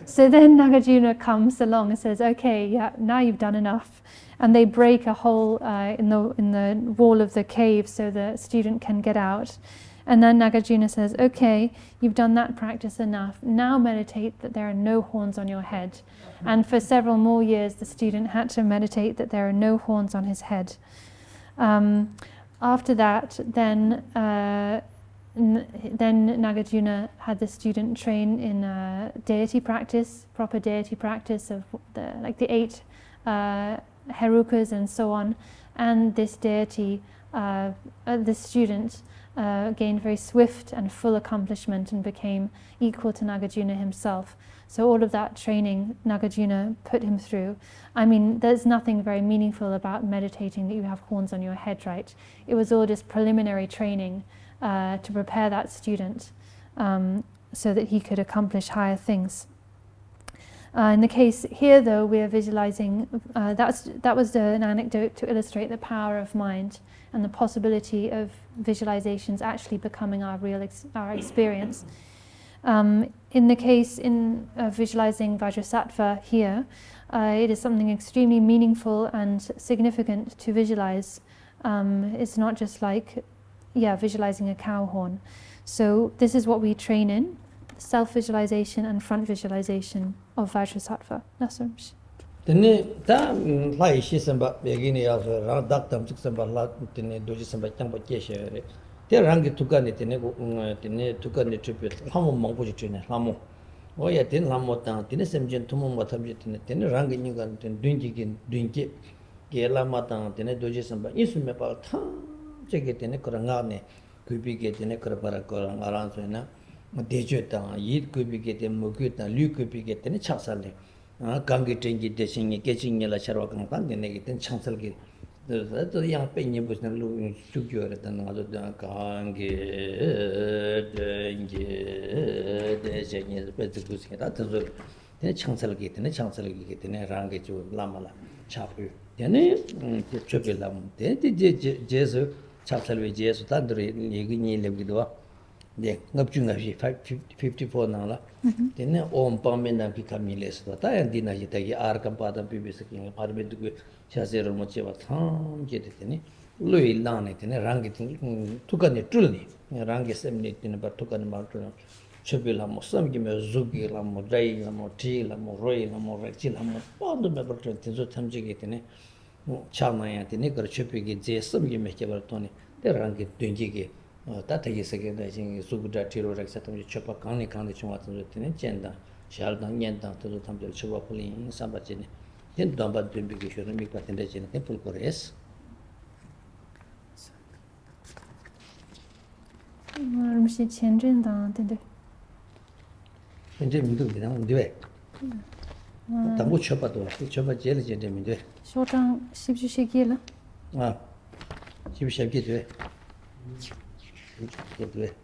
So then Nagarjuna comes along and says, okay, yeah, now you've done enough. And they break a hole in the wall of the cave so the student can get out. And then Nagarjuna says, okay, you've done that practice enough. Now meditate that there are no horns on your head. And for several more years, the student had to meditate that there are no horns on his head. After that, then then Nagarjuna had the student train in deity practice, proper deity practice of the 8 herukas and so on. And this deity, this student, gained very swift and full accomplishment and became equal to Nagarjuna himself. So all of that training Nagarjuna put him through. I mean, there's nothing very meaningful about meditating that you have horns on your head, right? It was all just preliminary training to prepare that student so that he could accomplish higher things. In the case here, though, we are visualizing, that was an anecdote to illustrate the power of mind and the possibility of visualizations actually becoming our experience. In the case in visualizing Vajrasattva here, it is something extremely meaningful and significant to visualize. It's not just like, visualizing a cow horn. So this is what we train in, self-visualization and front visualization of Vajrasattva. That's what Tene ta lai shi samba begini ya ra dak tam sik samba la tene doji samba changpa keshe re te rangi tukani tene tukani tripe lamo mangpo ji tene lamo oya tene lamo ta tene semjen tumo matamje tene rangi ningan tene dunji ke lama ta tene doji samba isu me pa ta chege tene kora ngane kubi ke tene kora para kora ngaran so na dejo ta yid kubi ke tene mugu ta lu kubi ke tene chasale 강기 땡기 대신에 개진이라 샤로 강간 내게 된 창설기 또 양빼니 무슨 루 죽여랬다는 아주 강기 땡기 대신에 배트구스게 다 들어 내 창설기 되네 랑게 좀 라마라 차프 되네 저별람 되지 제수 차설위 제수 단들이 얘기니 레기도 네, 납중합시 54 나라. 되네 옴파멘다 비카밀레스도 다엔디나 이타기 아르캄파다 비비스킹 파르베드 샤세르 모체바 탐게 되네. 루일라네 되네 랑게 투카네 툴니. 랑게 셈니 되네 바 투카네 마르토. 쳬빌라 모섬기메 zu기라 모다이라 모티라 모로이라 모레치라 모 본도 메버트 되죠 탐지게 되네. 차마야 되네 그 쳬비게 제 섬기메 케버토니. 데랑게 된지게 तातगी सके दाइसिंग सुगुडा टिरो रक्सा तम छोपा काने चुवा तम तने चेंदा शालदा न्यंदा तो तम जल छोपा पुली साबाचने दिन दंबा दुंबी के शोर मिक पतंदे चने ते पुल कोरेस मुझे चेंजन दा देदे इनजे मिदु बिना दिवे तमु छोपा तो छोपा जेल जेदे मिदे 쇼장 10주씩이라 아 10주씩이 돼 그래.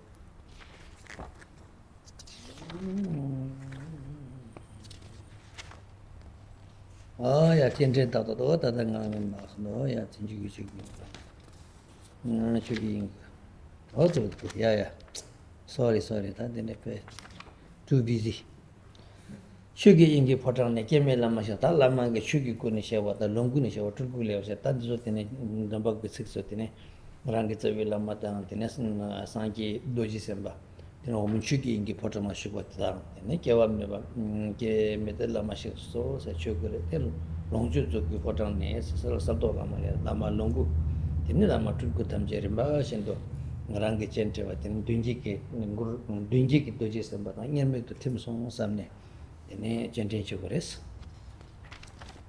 야, 진짜 다도 다당하는 마스노. 야, 진지기 저기. 저기. 어쩌고 야야. Sorry. 다 되네. Too busy. 슈기 인기 포장네 게멜라마샤 달라마게 슈기 코니 샤와다 롱구니 샤와 tulku레오샤 단조테네 넘버그 6소테네 rangi tsawi lama tanga tene sangi doji semba tene omun chuki ingi potama shukwa tanga tene kewa meba ke meta lama shik so sa chukure tene longchu zuki potama ne salto lama longu tene lama tulku tamche rimba shendo rangi chentewa tene dunji ki doji semba tanga nyerme tu tim song samne tene chenten chukures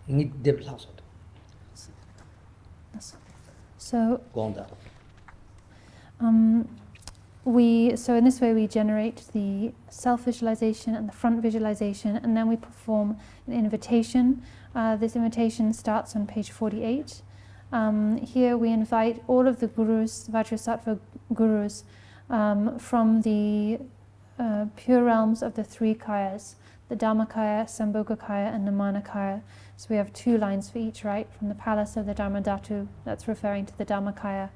ingi dep lakso So, so in this way we generate the self-visualization and the front visualization, and then we perform an invitation. This invitation starts on page 48. Here we invite all of the gurus, Vajrasattva gurus, from the pure realms of the 3 kayas, the Dhammakaya, Sambhogakaya, and Namanakaya. So we have 2 lines for each, right? From the palace of the Dharmadhatu, that's referring to the Dhammakaya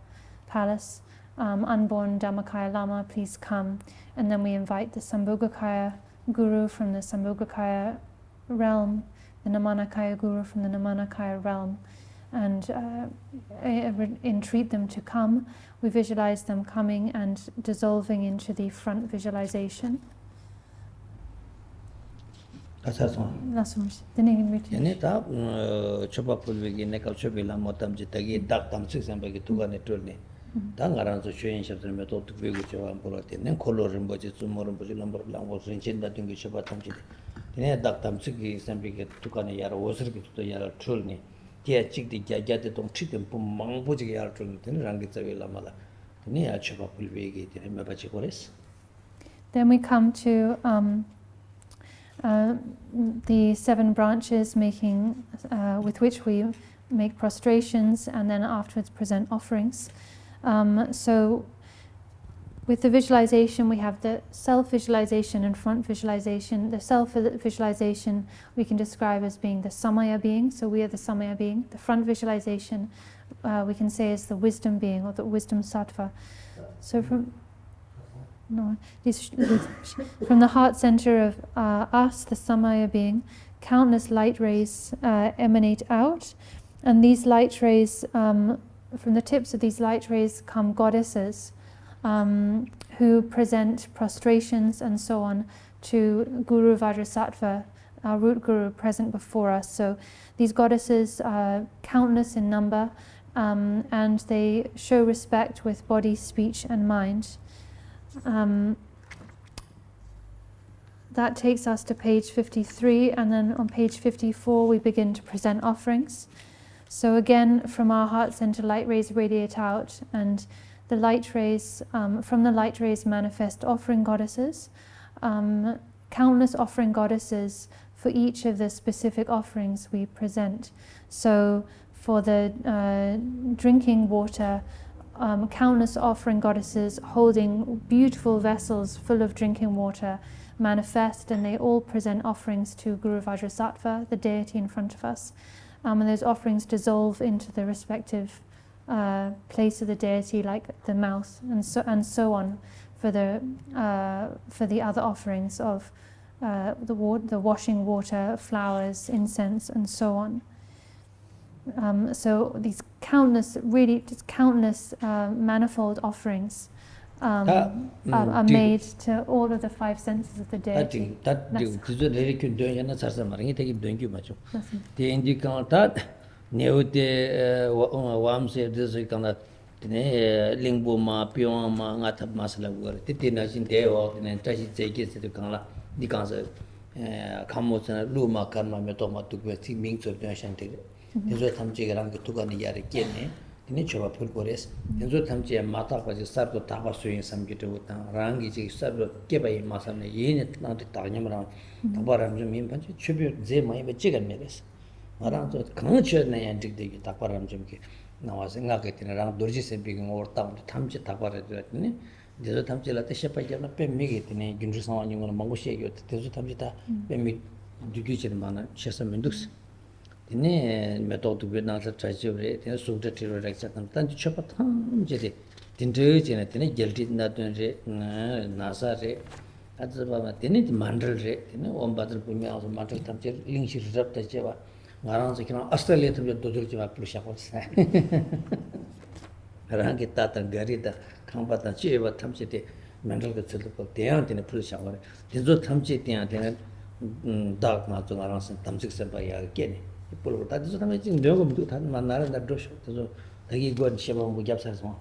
palace. Unborn Dhammakaya Lama, please come. And then we invite the Sambhogakaya guru from the Sambhogakaya realm, the Namanakaya guru from the Namanakaya realm, and entreat them to come. We visualize them coming and dissolving into the front visualization. Ini tak coba pulvigi nekal coba lah motam jitagi dak tam sih sampai gitu kan itu ni 다 가라서 쇼인 샵들 메도 두고 저와 보라데 낸 콜로를 뭐지 좀모른 뭐지 넘버 랑고 신진다 등기 셔바 탐지 네 닥담스기 샘비게 두칸에 야로 오스르기 또 야로 출니 뒤에 찍디 야야데 동 치든 망보지게 야로 출니 되는 랑게 자위라마라 네 아쳐바 불베게 되는 메바지 고레스. Then we come to the 7 branches making with which we make prostrations and then afterwards present offerings. So with the visualization we have the self-visualization and front visualization. The self-visualization we can describe as being the samaya being, so we are the samaya being. The front visualization we can say is the wisdom being or the wisdom sattva. So from the heart center of us, the samaya being, countless light rays emanate out, and these light rays, from the tips of these light rays come goddesses who present prostrations and so on to Guru Vajrasattva, our root guru present before us. So these goddesses are countless in number, and they show respect with body, speech and mind. That takes us to page 53, and then on page 54 we begin to present offerings. So again, from our heart center, light rays radiate out, and the light rays, from the light rays manifest offering goddesses, countless offering goddesses for each of the specific offerings we present. So for the drinking water, countless offering goddesses holding beautiful vessels full of drinking water manifest, and they all present offerings to Guru Vajrasattva, the deity in front of us. And those offerings dissolve into the respective place of the deity, like the mouth, and so on for the other offerings of the washing water, flowers, incense, and so on. So these countless, manifold offerings are made to all of the 5 senses of the deity. Enzo tamche rangi tukani yare kienne, tine choba pulpores. Enzo tamche mata kwaji sardo taba suyin samgite utang, rangi chigi sardo kebayi masamne yene nanti tagnyam rang, taba ramjam mimpanche, chubyo ze mayiba chigan meres. Marang to kanga chwe na yan jigdegi taba ramjam ki, nawase nga ke tine rang dorje sempi ki ngor tang, tamche taba radyo tine, dezo tamche la te shepa jabna pe mege tine, gyunru sawa nyungona mangu shegyo, dezo tamche ta pe me dugyu chiri mana shesa menduks. Tine metode be na tra jure tine sugta tiro raksa tam tan chopa tham jede tinde jene tine gelti na tun re nasa re azaba ma tine mandal re tine om badr punya aus mandal tam che ling shir rap ta chewa ngarang se kina australia tam do dur chewa plusha ko sa rang ki ta tan gari da khamba ta chewa tam che te mandal ga chul ko te an tine plusha ko tinzo tam che te an tine dak ma zo ngarang se tam sik se ba ya ke Polo tadi tamai jing dego butu tan manara da dosho to dagi gon shema bu gyapsar so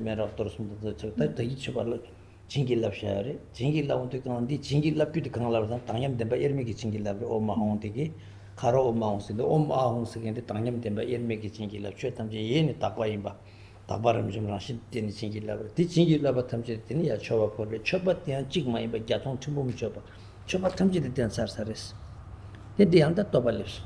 mera torsum to dagi chobalo jingil lab share jingil lab to kan di jingil lab pi kan lab tan tangyam demba erme ki jingil lab o ma hon tigi kharo o ma hon se o ma hon se gen tangyam demba erme ki jingil lab chwe tam je yeni takwa imba tabaram jim rashid tin jingil lab di jingil lab tam je tin ya choba pole choba tian jig ma imba gyatong chumum choba tam je den sar sares de anda tobalis.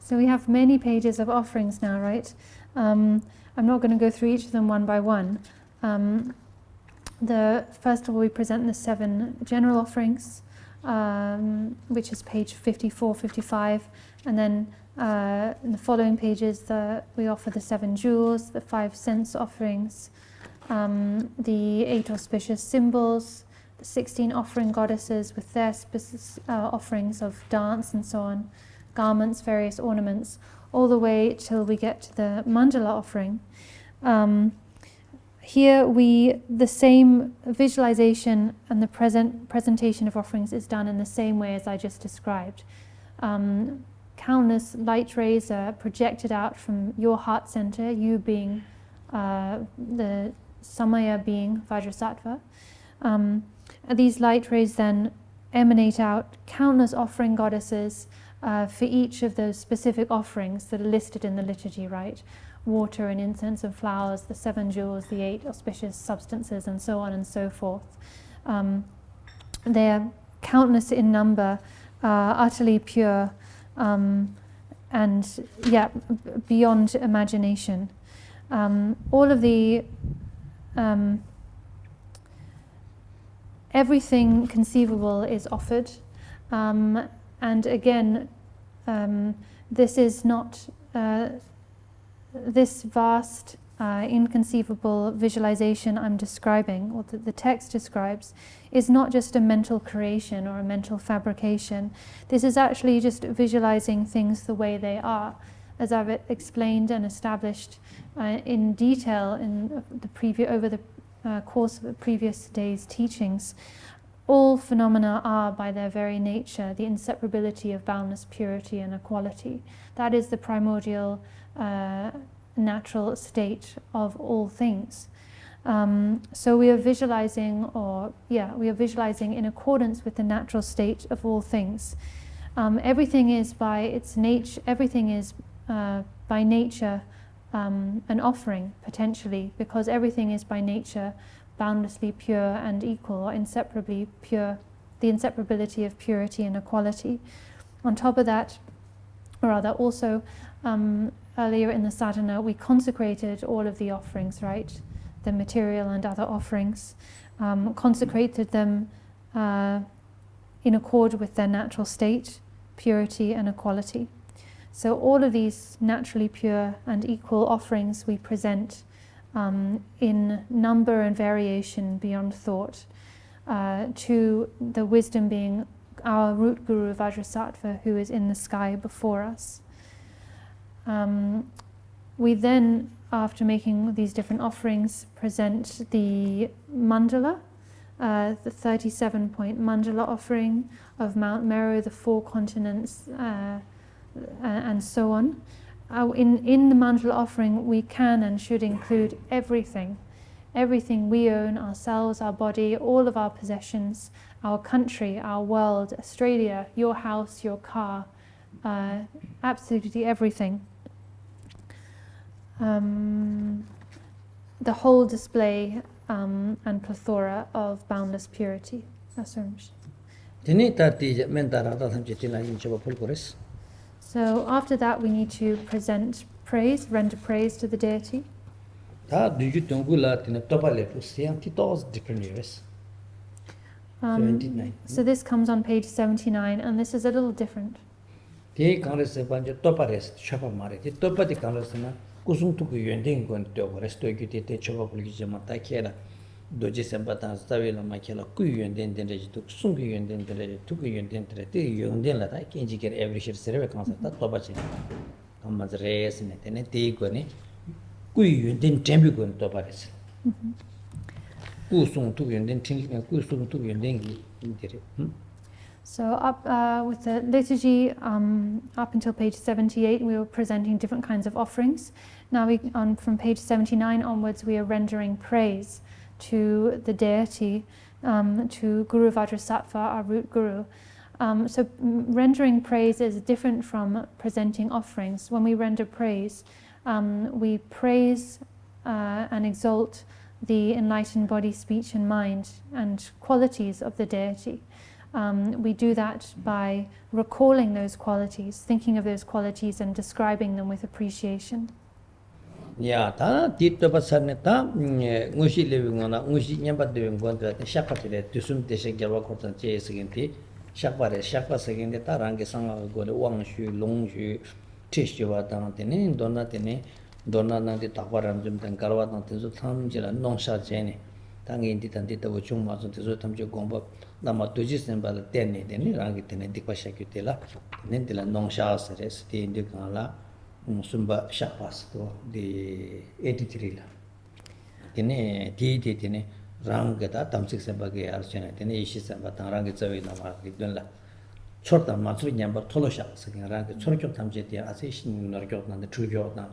So we have many pages of offerings now, right? I'm not going to go through each of them one by one. First of all, we present the 7 general offerings, which is page 54, 55, and then in the following pages we offer the 7 jewels, the 5 sense offerings, the 8 auspicious symbols, the 16 offering goddesses with their offerings of dance and so on, garments, various ornaments, all the way till we get to the mandala offering. Here the same visualization and the presentation of offerings is done in the same way as I just described. countless light rays are projected out from your heart center, you being the Samaya being Vajrasattva. These light rays then emanate out countless offering goddesses for each of those specific offerings that are listed in the liturgy, right? Water and incense and flowers, the 7 jewels, the 8 auspicious substances, and so on and so forth. They are countless in number, utterly pure, and beyond imagination. All of the everything conceivable is offered, and again, this is not this vast, inconceivable visualization I'm describing, or that the text describes, is not just a mental creation or a mental fabrication. This is actually just visualizing things the way they are, as I've explained and established in detail in over the course of the previous day's teachings. All phenomena are, by their very nature, the inseparability of boundless purity and equality. That is the primordial natural state of all things. So we are visualizing, in accordance with the natural state of all things. Everything is by its nature. Everything is by nature an offering, potentially, because everything is by nature boundlessly pure and equal, or inseparably pure, the inseparability of purity and equality. On top of that, or rather also, earlier in the sadhana, we consecrated all of the offerings, right? The material and other offerings, consecrated them in accord with their natural state, purity and equality. So all of these naturally pure and equal offerings we present in number and variation beyond thought to the wisdom being our root guru Vajrasattva, who is in the sky before us. We then, after making these different offerings, present the mandala, the 37-point mandala offering of Mount Meru, the 4 continents, and so on. In the mandala offering, we can and should include everything we own, ourselves, our body, all of our possessions, our country, our world, Australia, your house, your car, absolutely everything. The whole display and plethora of boundless purity. So after that, we need to present praise, render praise to the deity. So this comes on page 79, and this is a little different. Dorje Sempa tans tawe la makela ku yönden den reji tuk sung yönden den reji tuk yönden tre te yönden la ta kenji ker every shir serve kansa ta toba chi kamaz res ne tene te ko ne ku yönden tembi ko toba res ku sung tuk yönden tin ku sung tuk yönden gi dire. So up with the liturgy, up until page 78, we were presenting different kinds of offerings. Now from page 79 onwards, we are rendering praise to the deity, to Guru Vajrasattva, our root guru. So rendering praise is different from presenting offerings. When we render praise, we praise and exalt the enlightened body, speech and mind and qualities of the deity. We do that by recalling those qualities, thinking of those qualities and describing them with appreciation. Yeah, ta ditto pasarne ta ngushi levingona ngushi nyamba devingona ta shakatile tusum deshe gelwa kortan che segenti shakpare shakpa segenti ta range sanga gole wangshu longshu tishwa ta tene donna na de takwaram jum tan karwa ta tezo thamjila nongsha jene tangi indi tan dita wochung ma zon tezo thamje gomba nama tuji semba tene range tene dikwa shakyutela tene dila nongsha seres ti indi kala Sumba Shapas to the 83 la. Tene tene rang gata tamsik samba ge archana tene Yeshe samba rang zawe na ma gidun la. Chorta Matsu Yamba Tolosha, second rank, Chorko Tamjet, Assassin Norgo, and the True Jordan.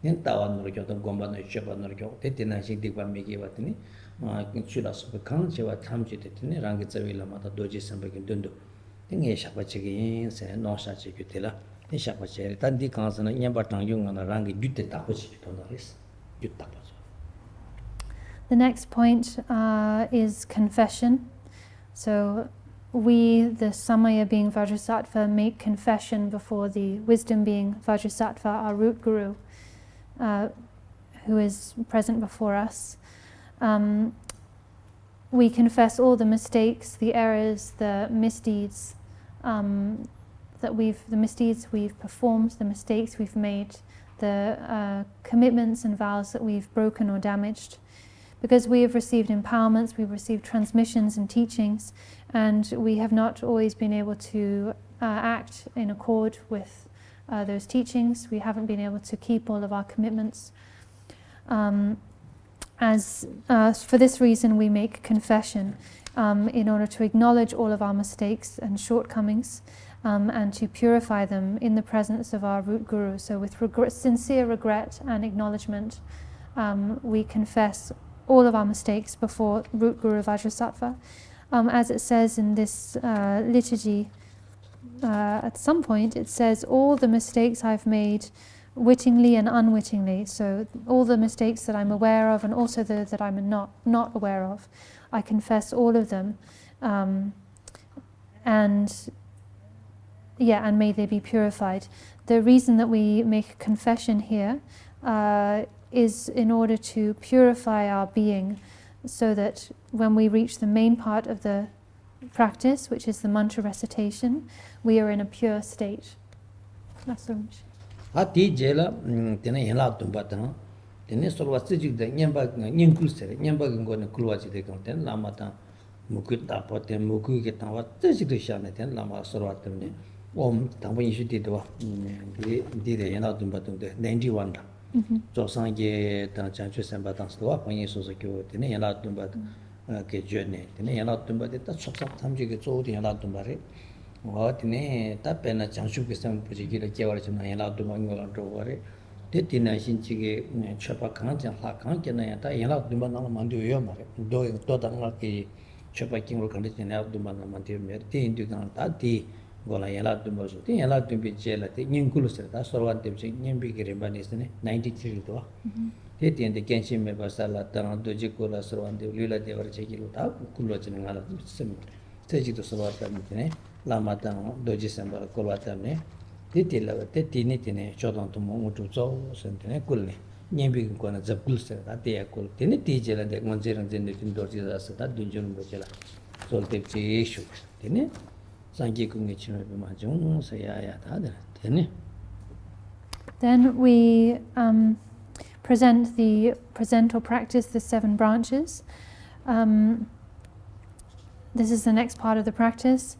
Then Tawan Norgo, Gomba, Chopa Norgo, Tetina, Jigdrel Megi Watini, Chulas of the country, what Tamjet, Rangitavilla, Mata Dorje Sempa Dundu. Then Yeshe say no such a cutilla. Then Shapache, Tanti Kansan, Yambatan Young and a rangi Dute Tapochi, Tonaris. The next point is confession. So we, the Samaya being Vajrasattva, make confession before the wisdom being Vajrasattva, our root guru, who is present before us. We confess all the mistakes, the errors, the misdeeds the misdeeds we've performed, the mistakes we've made, the commitments and vows that we've broken or damaged. Because we have received empowerments, we've received transmissions and teachings, and we have not always been able to act in accord with those teachings. We haven't been able to keep all of our commitments. For this reason, we make confession in order to acknowledge all of our mistakes and shortcomings and to purify them in the presence of our root guru. So with sincere regret and acknowledgement, we confess all of our mistakes before root guru Vajrasattva. As it says in this liturgy, at some point it says, all the mistakes I've made wittingly and unwittingly. So all the mistakes that I'm aware of and also those that I'm not aware of, I confess all of them. And may they be purified. The reason that we make confession here is in order to purify our being, so that when we reach the main part of the practice, which is the mantra recitation, we are in a pure state. That's so much. Ati jela tena yela tumbata tena solwa siji de nyamba nyingkul sere nyamba ngone kulwa ji de konten lama ta mukut ta pote muku ke ta wa siji de shane ten lama solwa temne om tangbo yishu de wa de de yela tumbata de 91 da zo sangye ta chanchu semba ta sto wa panye so so kyo tena yela tumbata ke jene tena yela tumbata ta choksa tamji ke zo de yela tumbare tene ta pena changshu ke sam puji ki la kewar chana yala du ma ngol ro ware te tina shin chi ge chopa khang jan la khang ke na ya ta yala du ma na ma ndu yo ma do da nga ki chopa king ro kan de na du ma na ma de me te indu kan ta ti gola yala du ma so te yala du bi je la te ning kulu se ta sorwan te chi ning bi ge re ba ni se ne 93 do te tin de kenshin me ba sa la ta do ji ko la sorwan de lila de war che ki lo ta kulo chen nga la sem te ji to sorwa ta ne Lama tang Dorje Sempa kolwatamne titi lawa te tini tini chodang tumo mutu zo sentine kulne nyembi kona zab kul se ta te kul tini ti jela de ngonje rang jende tin Dorje da sa ta Dudjom bo jela sol te chi shu tini sangki kungi chime be ma jung sa ya ta de tini. Then we present or practice the 7 branches. This is the next part of the practice.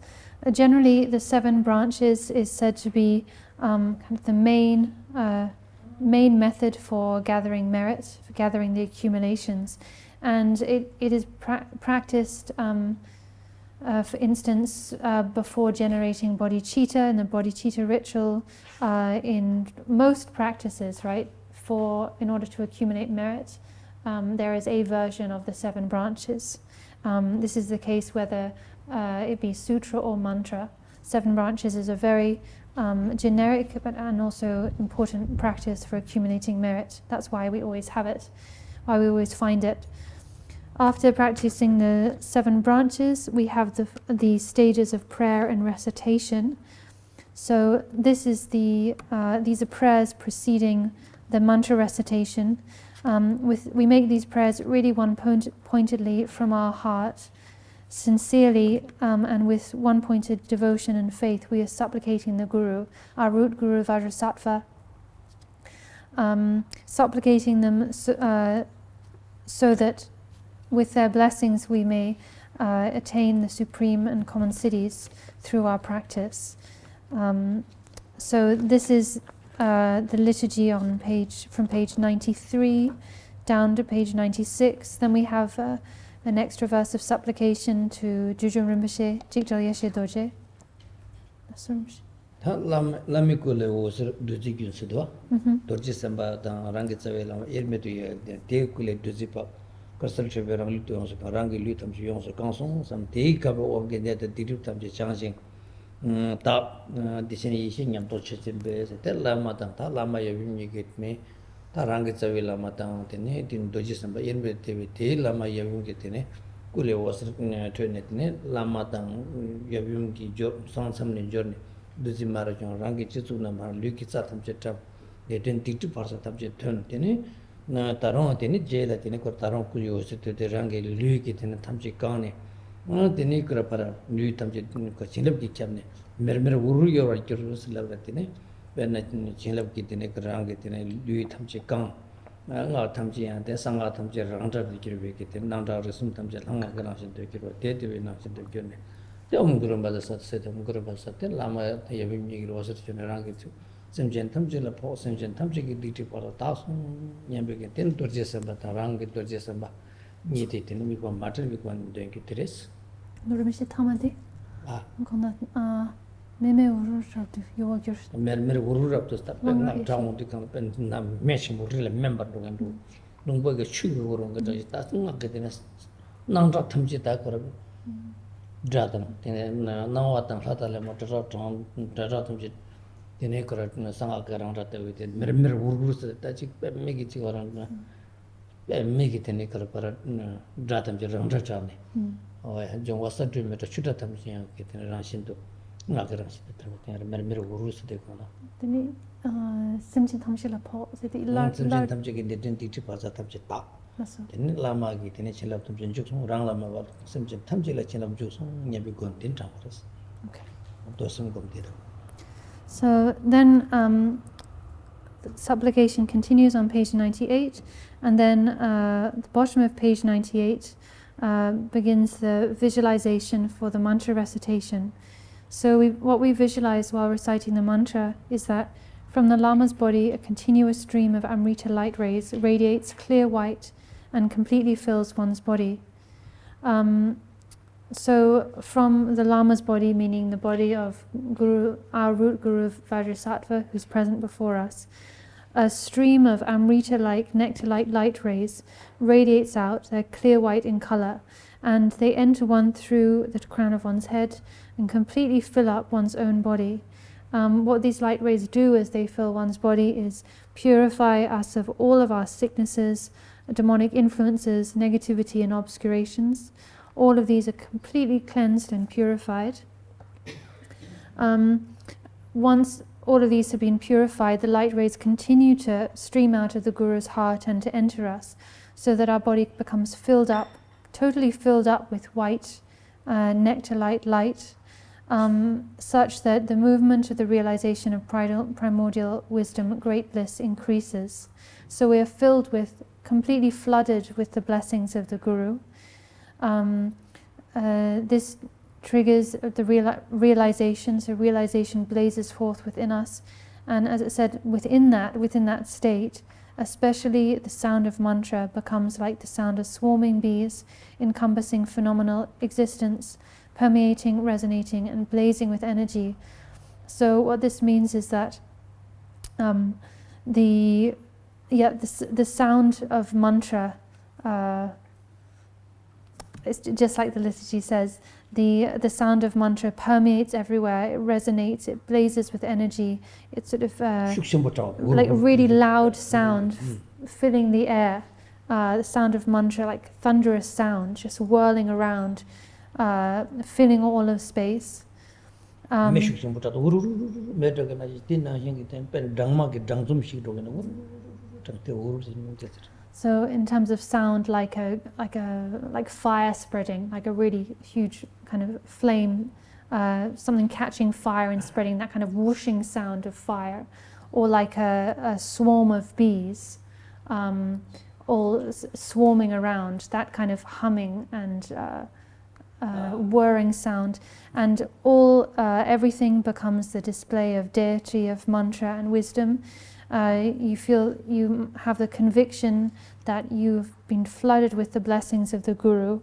Generally, the 7 branches is said to be kind of the main method for gathering merit, for gathering the accumulations, and it is practiced, for instance, before generating bodhicitta in the bodhicitta ritual. In most practices, right, in order to accumulate merit, there is a version of the 7 branches. This is the case whether it be sutra or mantra. 7 branches is a very generic and also important practice for accumulating merit. That's why we always have it, why we always find it. After practicing the 7 branches, we have the stages of prayer and recitation. So this is these are prayers preceding the mantra recitation. We make these prayers really one-pointedly from our heart. Sincerely and with one-pointed devotion and faith, we are supplicating the Guru, our root Guru Vajrasattva, supplicating them so that with their blessings we may attain the supreme and common siddhis through our practice. So this is the liturgy from page 93 down to page 96. Then we have an extra verse of supplication to Dudjom Rinpoche, Jigdrel Yeshe Dorje. Ta lami kule osir duji gyun sidwa. Dorje Sempa ta rangi tsawe lama irmetu ya te kule duji pa karsal chepe rangi lutu yonsu ka rangi lu tamchi yonsu kansong sam te kaba oge neta dirib tamchi changsing ta disini ishi nyamto chechin be se te lama tang ta lama yabim yigit me ta rangi tsawe lama tang tene din Dorje Sempa irmetu tewe te lama yabim yigit kule osir tuyne tene lama tang yabim ki jor sang samne jorne duji mara kyong rangi chichu na mara luki tsa tamche tab de ten tikti parsa tamche thun tene na tarong tene jela tene kor tarong kuji osi te rangi luki tene tamche kaane tene kura para luki tamche ko chinlab ki chabne mer uru yorwa kyoro silabla tene benna chinlab ki tene rangi tene luki tamche kaan nga tamche yan ten sanga tamche rangta dikirwe ki tene nangta risum tamche langa ka nangshin dikirwa te tewe nangshin dikirwa te omguru mbada sat sete omguru mbada sat ten lama yabim yigir wasat chune rangi tsu semchen tamche la po semchen tamche ki dikti pala taasung nyambe ki ten Dorje Sempa ta rangi Dorje Sempa nyite ten mikwa matar mikwa ndengi teres Nurimishi tamadi? Kona meme uru rabdu yuwa gyur. Mer uru rabdu sta pen na traungu di kan pen na meshi murila member dungan du nungbo ga chugi uru nga daji ta nga ka tena nangra tamche ta korabi dradam tene nangwa tang hata le mo dradam tamche tene kora sanga ka rangra ta wite mer uru sa ta chik pe megi chik warang pe megi tene kora para dradam je rangra chavne jong wasa dwi me ta chuta tamche yang ke tene rangshin tu nga ka rangshin ta tene mer uru sa de kona Tene simchin tamshi la po sete ilar simchin tamche ki den tikti parsa tamche ta tene lama ki tene chinlab tamche juksung rang lama wal simchin tamche la chinlab juksung nyabi gon tin chamaras dosam gom tira. So then the supplication continues on page 98, and then the bottom of page 98 begins the visualization for the mantra recitation. So what we visualize while reciting the mantra is that from the Lama's body a continuous stream of Amrita light rays radiates clear white and completely fills one's body. So from the Lama's body, meaning the body of Guru, our root Guru Vajrasattva, who's present before us, a stream of Amrita-like, nectar-like light rays radiates out. They're clear white in color, and they enter one through the crown of one's head and completely fill up one's own body. What these light rays do as they fill one's body is purify us of all of our sicknesses, demonic influences, negativity and obscurations. All of these are completely cleansed and purified. Once all of these have been purified, the light rays continue to stream out of the Guru's heart and to enter us, so that our body becomes filled up, totally filled up with white nectar-like light, such that the movement of the realization of primordial wisdom, great bliss, increases. So we are filled with, completely flooded with the blessings of the Guru. This triggers the realization, so realization blazes forth within us, and as it said, within that state, especially the sound of mantra becomes like the sound of swarming bees, encompassing phenomenal existence, permeating, resonating, and blazing with energy. So what this means is that the sound of mantra, it's just like the liturgy says, the sound of mantra permeates everywhere, it resonates, it blazes with energy, it's sort of like a really loud sound filling the air, the sound of mantra, like thunderous sound, just whirling around, filling all of space. So in terms of sound, like fire spreading, like a really huge kind of flame, something catching fire and spreading, that kind of whooshing sound of fire, or like a swarm of bees, all swarming around, that kind of humming and whirring sound, and everything becomes the display of deity, of mantra and wisdom. You have the conviction that you've been flooded with the blessings of the Guru,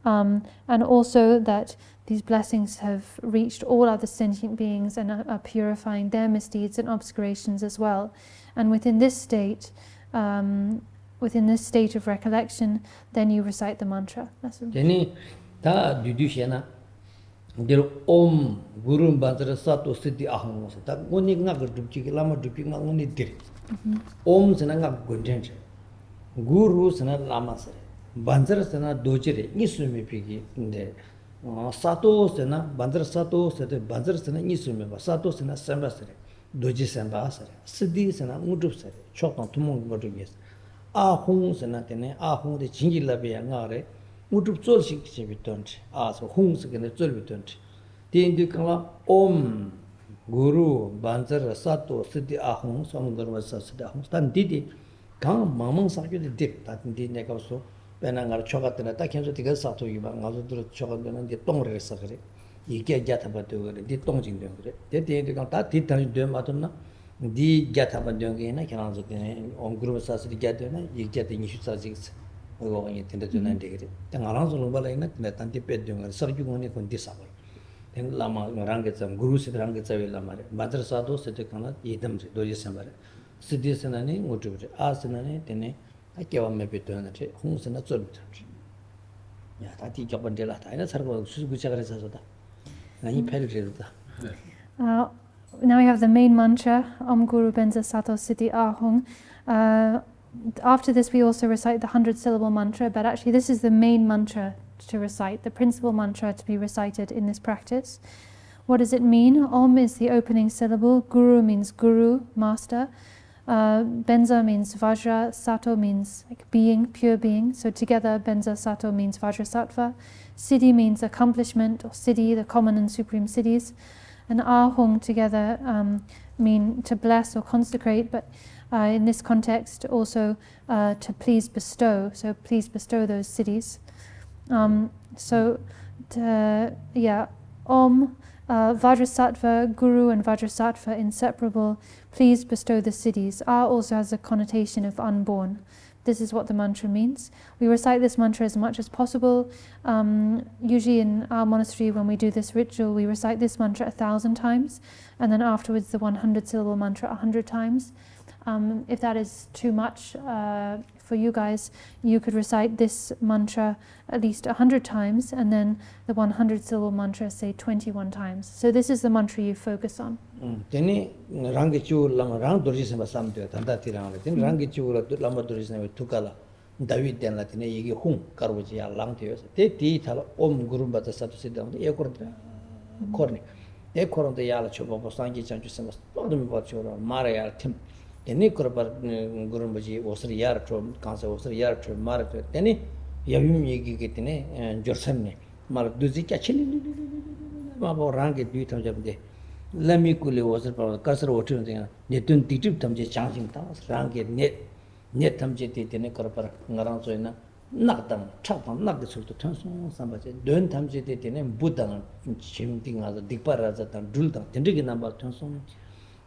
and also that these blessings have reached all other sentient beings and are purifying their misdeeds and obscurations as well. And within this state of recollection, then you recite the mantra. That's what Om Guru Vajrasattva Siddhi Aham Ta Guni Ngak Dubji Lama Dubi Manguni Diri. Om Sananga Gunjan. Guru Sana Lama Sare. Vajrasana Dojere, Nisumi Pigi in the Sato Sena, Vajrasattva Sete, Vajrasana Nisumi, Sato Sena Sempa Sare, Doji Sempa Sare, Siddhi Sena Mudup Sare, Chopa Tumung Godugas. Ahung Senatene, Ahung the Chingilabi Angare. Mutup Zolshik Chibitunch, as Hungs against the Zolbitunch. The Indukala Om Guru Vajrasattva Siddhi Ahung, some Gurvasa Siddhahung, Stan Didi, come Mamang Saki the dip that in the neck also, when I got chocolate and attack him to take a sato, you bang out the chocolate and the tongue secretary. You get Jatabat, the tonguing them. They did that did tell you Matuna, the Jatabat I can answer on Guru Sassi Gatana, you get the issue Sassis. Going into the 9 degree. Then around the Lobalina, let Antiped doing a surgeon on this hour. Then Lama Rangets and Gurus Rangets Lama, Vajrasattva Setakana, Edam, Dorje Sempa, Siddhis and Ani, Mutu, Asanani, Tene, I gave them a bit to energy, Homes and a sort. Yeah, I teach up until that. I know Sargo, and he penetrated that. Now we have the main mantra, Om Guru Vajrasattva Siddhi Ahung. After this, we also recite the 100-syllable mantra, but actually this is the main mantra to recite, the principal mantra to be recited in this practice. What does it mean? Om is the opening syllable, Guru means Guru, master, Benza means Vajra, Sato means like being, pure being, so together Benza Sato means Vajrasattva, Siddhi means accomplishment, or Siddhi, the common and supreme siddhis, and Ahung together mean to bless or consecrate, but in this context also to please bestow, so please bestow those siddhis. Om, Vajrasattva, Guru and Vajrasattva inseparable, please bestow the siddhis. Also has a connotation of unborn. This is what the mantra means. We recite this mantra as much as possible. Usually in our monastery when we do this ritual, we recite this mantra 1,000 times, and then afterwards the 100-syllable mantra 100 times. If that is too much for you guys, you could recite this mantra at least 100 times, and then the 100-syllable mantra, say 21 times. So this is the mantra you focus on. Teni rangi chu lama rang Dorje Sempa samde tanda tirang. Teni rangi chu lama Dorje Sempa tukala David den la teni yegi hung karboji ya lang tiyos. Te ti thala Om Guru Vajrasattva Siddhi e korni. E korni ya la Chopa posangi chanchu Sempa todumi bachora mara ya tim. Teni korbar Guru Baji osri yar tro kansa osri yar tro mara tro. Teni yavim yegi ke teni jorsamne mara duzi kachili ma bo rangi dui tam jabde. Lami kuli was Kasar water, Netun Titip Tamje changing towns, Rangi net Tamje Titine Korpar, Naransoina, knock them, chop them, knock the sort of Tanson, somebody, don't Tamje Titine, Buddha, chimting as a Dikpa Razatan, Dulta, Tendrigan number Tanson.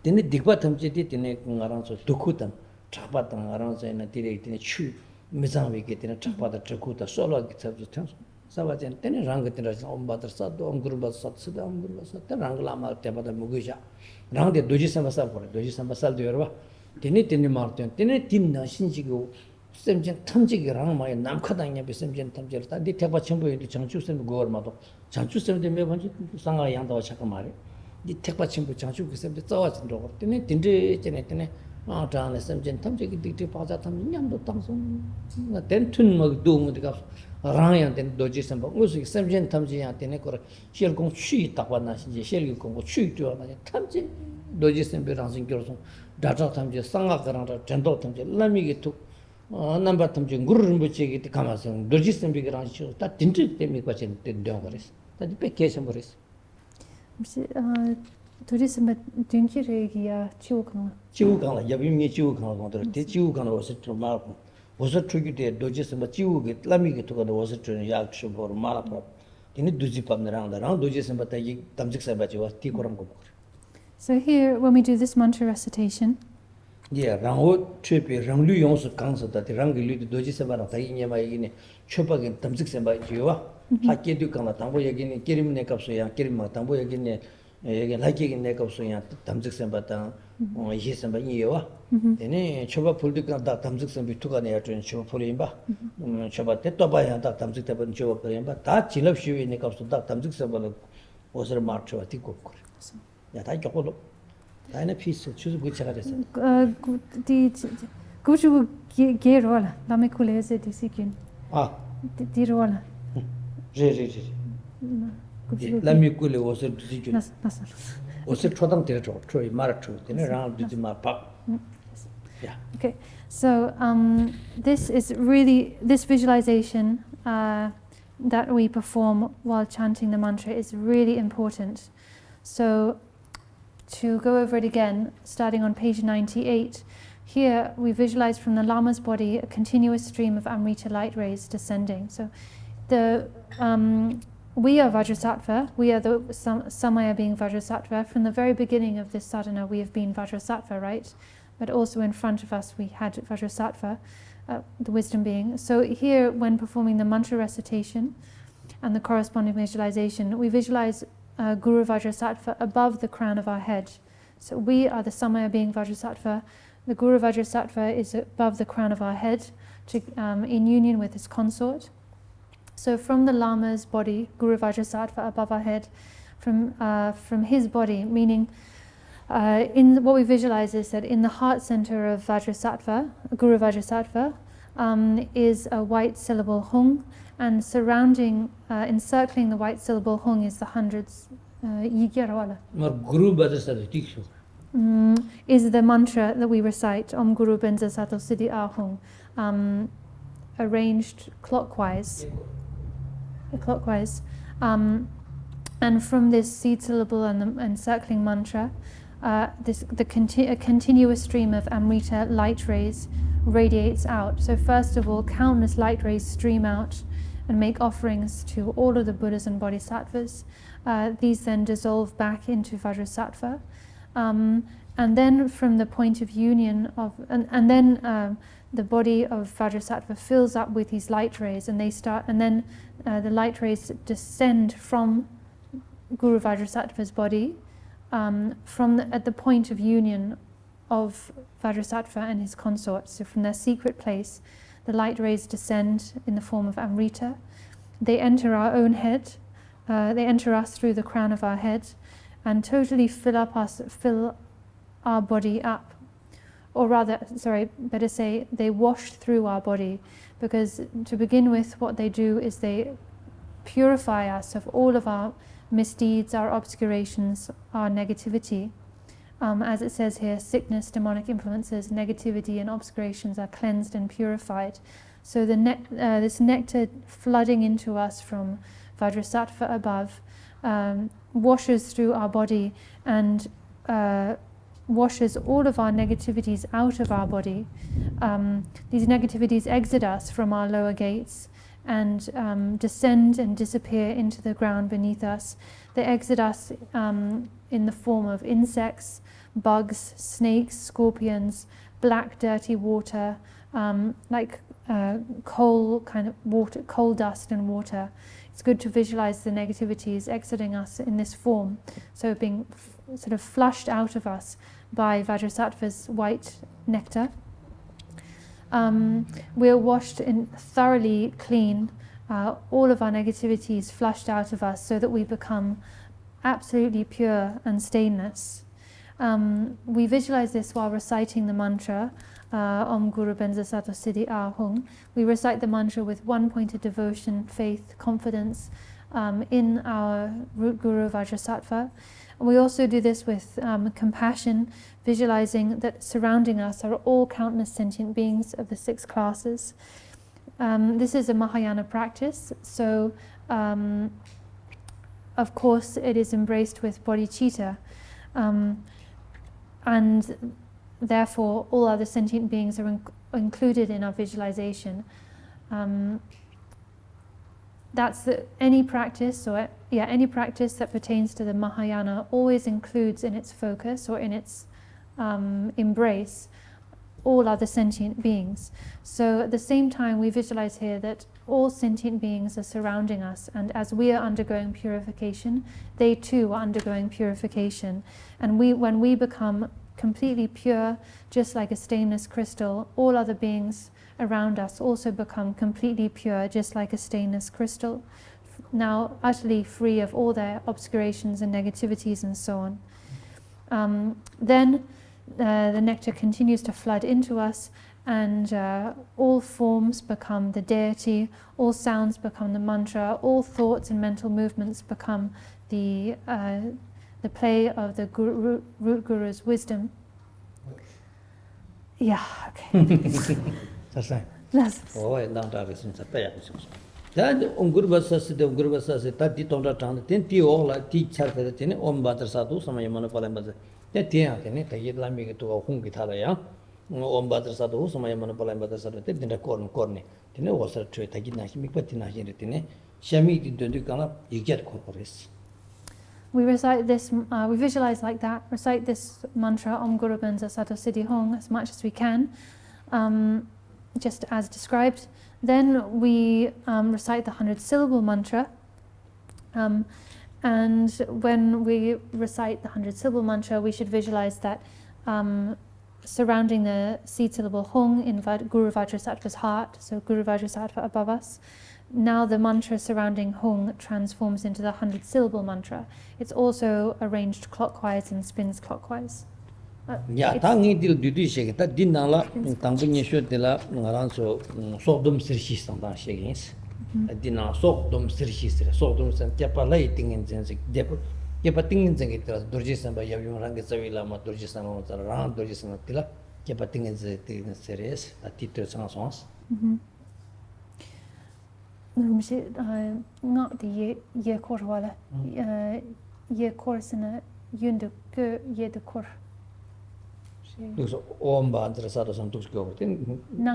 Then the Dikpa Tamje Titine, Naranso, Tukutan, Chapatan, Aransoina, Tire, Chu, Mizanvi get in a Chapata, Trakuta, Solo gets up to Tanson. Sabajan, then Rangatin, Om Vajrasattva, Om Guru Vajrasattva, Om Guru Vajrasattva, Ranglama, Tebata Muguja, Rang the Dudjom Samasa for Dudjom Samasal de Yorba, Tinitini Martin, Tinitina Shinjigo, Semjan Tamjig Rangma, Namkadanga, Semjan Tamjel, the Tepachimbo into Chanchus and Gormato, Chanchus and the Mevanji, Sanga Yanda Chakamari, the Tepachimbo Chanchu, the Tawach and Dor, Tinitine, Martin, Semjan Tamjig, the Pazatam, Yamdo Tamson, then Tun Magdoom with the Ryan then Dorje Sempa, music, Semjan Tamji and Tenekor, she'll go cheat Tawana, she'll go cheat to another Tamji, Dorje Sempa Ransing Girson, Data Tamji, Sanga Garanta, Tendo Tamji, Lami took number Tamji, Guru Rinpoche to come as Dorje Sempa Rancho, that didn't take me question the Dongoris. That's the vacation Boris. Dorje Sempa Dunki Chiukana. Chiukana, Yavimi Chiukana, the Chiukana was it to Malcolm. Was a tricky day, Dorje Sempa Chiu get Lami took on the was a train Yakshop or Malapra. In it Dujipam around Dorje Sempa Tamjik Sabachi was Tikoram. So here, when we do this mantra recitation, yeah, Rango Trippy, Ranglu also counsel that the Rangi Dorje Sempa Taina Chopa and Tamjik Sempa Jua. Hake du kanga tambo yagini kirim ne kapso yang kirim ma tambo yagini yagin hake ne kapso yang tamzik sempa tang Yeshe sempa inyewa. Tene chopa puldi kanga da tamzik sempa tuka ne yatun chopa puli imba. Chopa te toba yang da tamzik tepa chopa puli imba. Da jilab shiwi ne kapso da tamzik sempa lo osir mar chopa ti kukuri. Ya da gyokolo. Da ina piso chusu gu chaga desa. Di guchu ge rola, lame kuleze di sikin. Di rola. Re. Lami kule osir disi jun. Osir chodang tere choi mara choi. Tene rang disi mara pak. Yeah. Okay, so this visualization that we perform while chanting the mantra is really important. So to go over it again, starting on page 98, here we visualize from the Lama's body a continuous stream of Amrita light rays descending. So we are Vajrasattva, we are the Samaya being Vajrasattva. From the very beginning of this sadhana we have been Vajrasattva, right? But also in front of us we had Vajrasattva, the wisdom being. So here, when performing the mantra recitation and the corresponding visualization, we visualize Guru Vajrasattva above the crown of our head. So we are the Samaya being Vajrasattva. The Guru Vajrasattva is above the crown of our head, in union with his consort. So from the Lama's body, Guru Vajrasattva above our head, from his body, meaning in what we visualize is that in the heart center of Vajrasattva, Guru Vajrasattva, is a white syllable hung, and surrounding, encircling the white syllable hung is the hundreds Guru Vajrasattva is the mantra that we recite, Om Guru Benza Sato Siddhi Ahung, arranged clockwise. And from this seed syllable and the encircling mantra, a continuous stream of Amrita light rays radiates out. So first of all, countless light rays stream out and make offerings to all of the Buddhas and Bodhisattvas. These then dissolve back into Vajrasattva. And then from the point of union of, and then the body of Vajrasattva fills up with these light rays, and then the light rays descend from Guru Vajrasattva's body, at the point of union of Vajrasattva and his consorts. So from their secret place, the light rays descend in the form of Amrita. They enter our own head, they enter us through the crown of our head, and totally fill our body up. Or rather, better say, they wash through our body, because to begin with, what they do is they purify us of all of our misdeeds, our obscurations, our negativity. As it says here, sickness, demonic influences, negativity and obscurations are cleansed and purified. So this nectar flooding into us from Vajrasattva above washes through our body and washes all of our negativities out of our body. These negativities exit us from our lower gates and descend and disappear into the ground beneath us. They exit us in the form of insects, bugs, snakes, scorpions, black dirty water, like coal kind of water, coal dust and water. It's good to visualize the negativities exiting us in this form, so being sort of flushed out of us by Vajrasattva's white nectar. We're washed in thoroughly clean, all of our negativities flushed out of us, so that we become absolutely pure and stainless. We visualize this while reciting the mantra, Om Guru Benza Sato Siddhi Ahung. We recite the mantra with one-pointed devotion, faith, confidence in our root Guru Vajrasattva. We also do this with compassion, visualizing that surrounding us are all countless sentient beings of the 6 classes. This is a Mahayana practice, so of course it is embraced with bodhicitta, and therefore all other sentient beings are included in our visualization. That's any practice that pertains to the Mahayana always includes in its focus or in its embrace all other sentient beings. So at the same time, we visualize here that all sentient beings are surrounding us, and as we are undergoing purification, they too are undergoing purification. And when we become completely pure, just like a stainless crystal, all other beings around us also become completely pure, just like a stainless crystal, now utterly free of all their obscurations and negativities and so on. Then the nectar continues to flood into us, and all forms become the deity, all sounds become the mantra, all thoughts and mental movements become the play of the root guru's wisdom. Yeah, okay. That's right. That's Oh, I don't have a pay. That on Gurubasa, the Gurubasa, Tati Tonda Town, 10 all teach her the tin on Vajrasattva, some Yamanapalamba. That Tia can it take Lamic to a Hunkitalaya, on Vajrasattva, some Yamanapalamba, then the corny. Then was a trade, I did not make Patina in it. Shami did the Gala, you get corporates. we recite this, we visualize like that, recite this mantra Om Guru Benza Sato Siddhi Hong as much as we can, just as described. Then we recite the 100-syllable mantra, and when we recite the 100-syllable mantra, we should visualize that surrounding the seed-syllable Hong in Guru Vajrasattva's heart, so Guru Vajrasattva above us. Now the mantra surrounding Hong transforms into the 100-syllable mantra. It's also arranged clockwise and spins clockwise. Yeah, Tangi till duty shake that Dinala, Tangi should the la, Naranso, Sodom Sirchis and Shakings. Dina Sodom Sirchis, Sodom and Japalating in Zenzik, Japating in Zengit, Dorje and by Yavirangasavi Lama, Dorje and around Dorje and Tilla, Japating in the series, a teacher songs. Not the year quarter wala, year course in a yundu year the core. Looks all Vajrasattva and Tusko.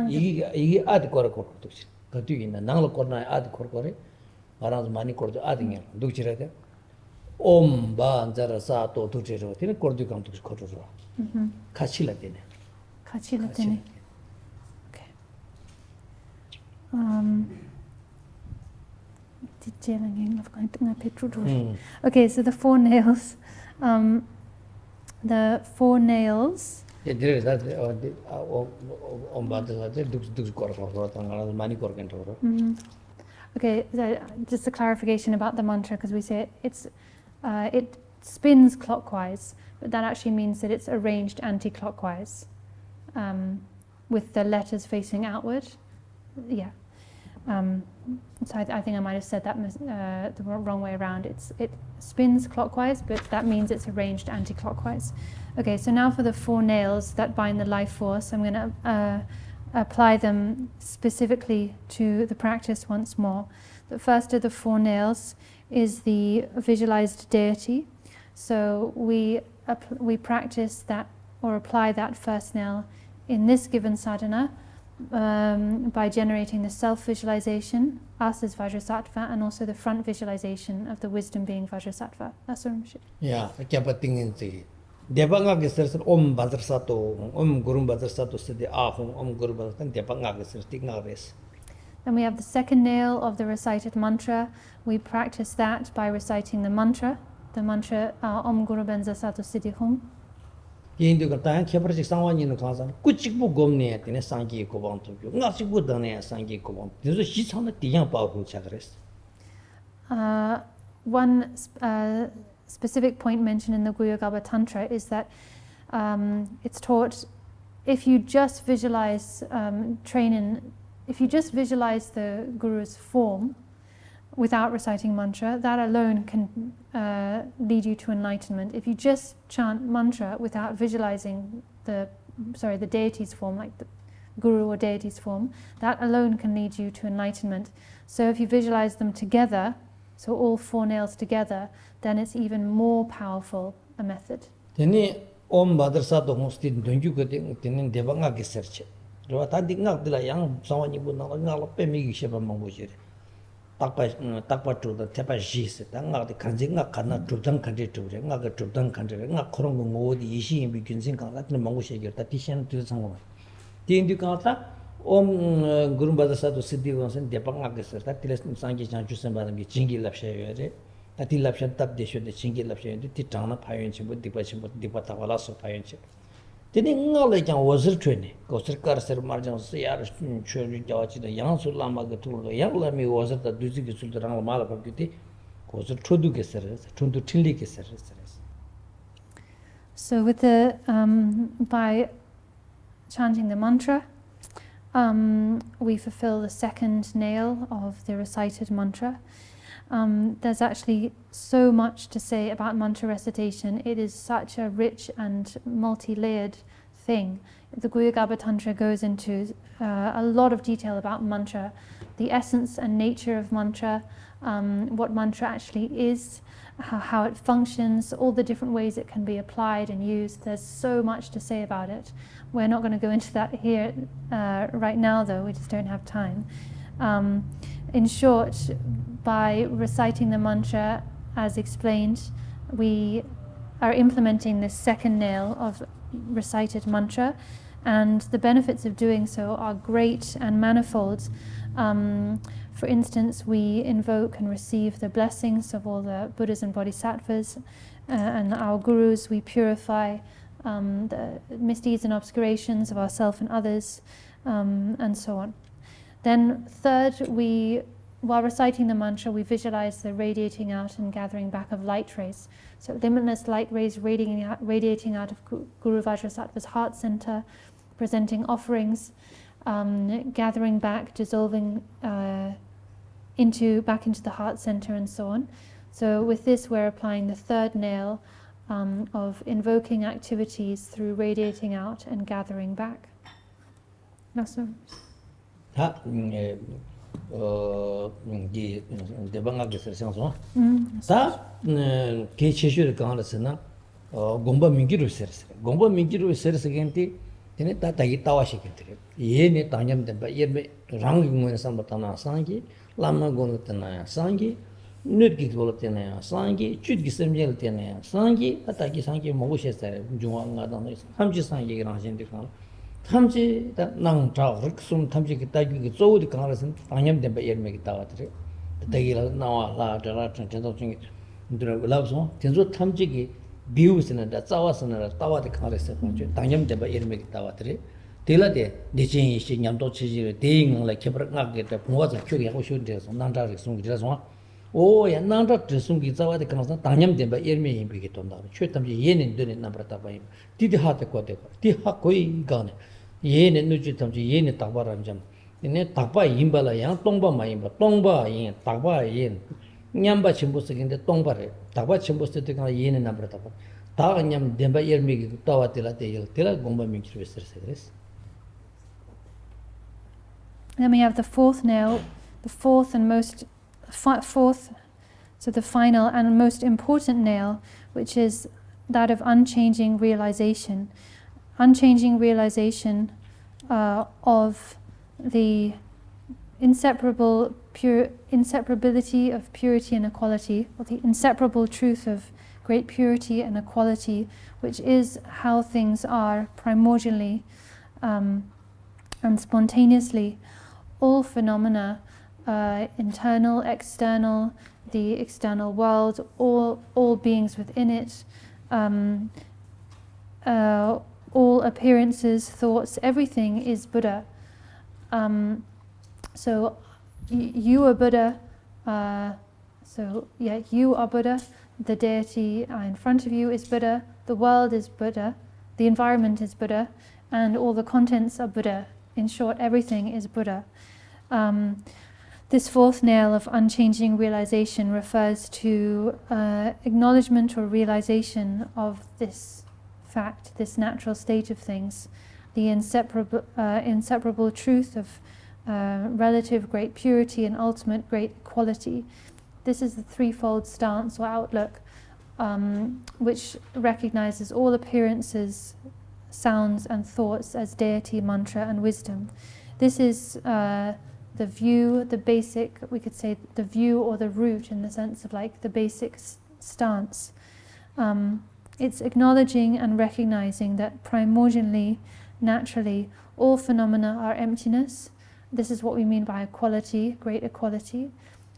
He add Korako, Katu in the Nangla corner, add Korkore, around money cord adding it. Duchirete Om Vajrasattva Tuchero, then Corducam to Kotoro. Kachila dinner. Kachila dinner. Okay. Okay, so the four nails. The four nails. Yeah, there is that on Vajrasattva, money cork and Okay, so just a clarification about the mantra, because we say it spins clockwise, but that actually means that it's arranged anti-clockwise, with the letters facing outward. Yeah. So I think I might have said that the wrong way around. It spins clockwise, but that means it's arranged anti-clockwise. Okay, so now for the four nails that bind the life force, I'm going to apply them specifically to the practice once more. The first of the four nails is the visualized deity. So we practice that or apply that first nail in this given sadhana by generating the self-visualization, us as Vajrasattva, and also the front visualization of the wisdom being Vajrasattva. That's what I'm saying. Yeah, I kept a thing in the Debanga says Om Vajrasattva, Om Guru Vajrasattva said the Ahom, Om Guru Vajrasattva, Debanga says Tignares. Then we have the second nail of the recited mantra. We practice that by reciting the mantra Om Guru Benza Sato Siddhi Hum. Indigo time, Keprich Sawan in the class, Kuchibu Gomne, and a Sangi Kobon to you, not good than a Sangi Kobon. There's a sheet on the young powerful chakras. One specific point mentioned in the Guyogaba Tantra is that it's taught if you just visualize if you just visualize the Guru's form without reciting mantra, that alone can lead you to enlightenment. If you just chant mantra without visualizing the deity's form, like the Guru or deity's form, that alone can lead you to enlightenment. So if you visualize them together, so all four nails together, then it's even more powerful a method. Then Om Vajrasattva hosted don't you get in Devanga search. I did not the young someone you would not Pemi Sheba Mangushi. Takpa to the Tepajis, not the Kanzinga cannot to them country to them, not the Trudan country, not Korongo, the Yeshe, and begins in Latin Mangushi, that Tishan to someone. Tindu Kanta, Om Guru Vajrasattva Siddhi Gonsen, Depangakis, that Tilas Sangi Chanchu Sembadam, Chingi Lapshay, that Tilapshan Tap Desho, the Chingi Lapshay, the Titana Payonchip, Dipatavalas Payonchip. Didn't know like was a training, because the Carcer Margins, the Irish children, the young Sulama, the Tool, the young Lamy was at the Duzik Sultan Malapagiti, was a Trudukeseres, Trundutilikeseres. So with the by chanting the mantra, we fulfill the second nail of the recited mantra. There's actually so much to say about mantra recitation. It is such a rich and multi-layered thing. The Guhyagarbha Tantra goes into a lot of detail about mantra, the essence and nature of mantra, what mantra actually is, how it functions, all the different ways it can be applied and used. There's so much to say about it. We're not going to go into that here right now, though. We just don't have time. In short, by reciting the mantra as explained, we are implementing this second nail of recited mantra, and the benefits of doing so are great and manifold. For instance, we invoke and receive the blessings of all the Buddhas and Bodhisattvas and our gurus. We purify the misdeeds and obscurations of ourselves and others, and so on. Then third, while reciting the mantra, we visualize the radiating out and gathering back of light rays. So limitless light rays radiating out of Guru Vajrasattva's heart center, presenting offerings, gathering back, dissolving back into the heart center, and so on. So with this, we're applying the third nail of invoking activities through radiating out and gathering back. That's all. Debangakis, Kecheshu Kanasana, Gomba Mingiru Seres. Gomba Mingiru Seres again, Tatawa Shikitri. Yene Tanyam de Bayerme, Ranging when Sambatana Sangi, Lama Gonatana Sangi, Nudgik Volotena Sangi, Chudgisem Tena Sangi, Ataki Sangi Moshe, Juanga, Hamji Sangi Ranjin. Tamji that Nang Trao, Riksum Tamji Kitagi, so the Congress and Tanyam de Bayerme Tawatri. The Tagila now La Jarat and Tendoting loves one. Tenzo Tamjiki, views in that Tawas and a Tawa the Congress, Tanyam de Bayerme Tawatri. Tila de Dijin, Yamdochi, Ding like Kebrak, the Puas and Kuri, how should there's Nanda Riksum just one. Oh, and Nanda Trisungi Tawa the Congress, Tanyam de Bayerme in Bigiton, Chutamji Yen in Dunin number Tabaim. Did the heart a quote, Tihakoi gone. Yen and Nujitamji Yen Tabaranjam. In a Tapa Yimbala, Yang Tongba Maimba, Tongba Yen, Taba Yen, Nyamba Chimbus again the Tongbare, Taba Chimbus to take Yen and Abratapa. Tanyam Demba Yermig Tawa Tila Tila Gomba Mixers. Then we have the fourth nail, the fourth, so the final and most important nail, which is that of unchanging realization. Unchanging realization of the inseparability of purity and equality, or the inseparable truth of great purity and equality, which is how things are primordially and spontaneously. All phenomena, internal, external, the external world, all beings within it, all appearances, thoughts, everything is Buddha. So you are Buddha. You are Buddha. The deity in front of you is Buddha. The world is Buddha. The environment is Buddha, and all the contents are Buddha. In short, everything is Buddha. This fourth nail of unchanging realization refers to acknowledgement or realization of this fact, this natural state of things, the inseparable truth of relative great purity and ultimate great equality. This is the threefold stance or outlook which recognizes all appearances, sounds and thoughts as deity, mantra and wisdom. This is the view, the basic, we could say the view or the root in the sense of like the basic stance. It's acknowledging and recognizing that primordially, naturally, all phenomena are emptiness. This is what we mean by equality, great equality.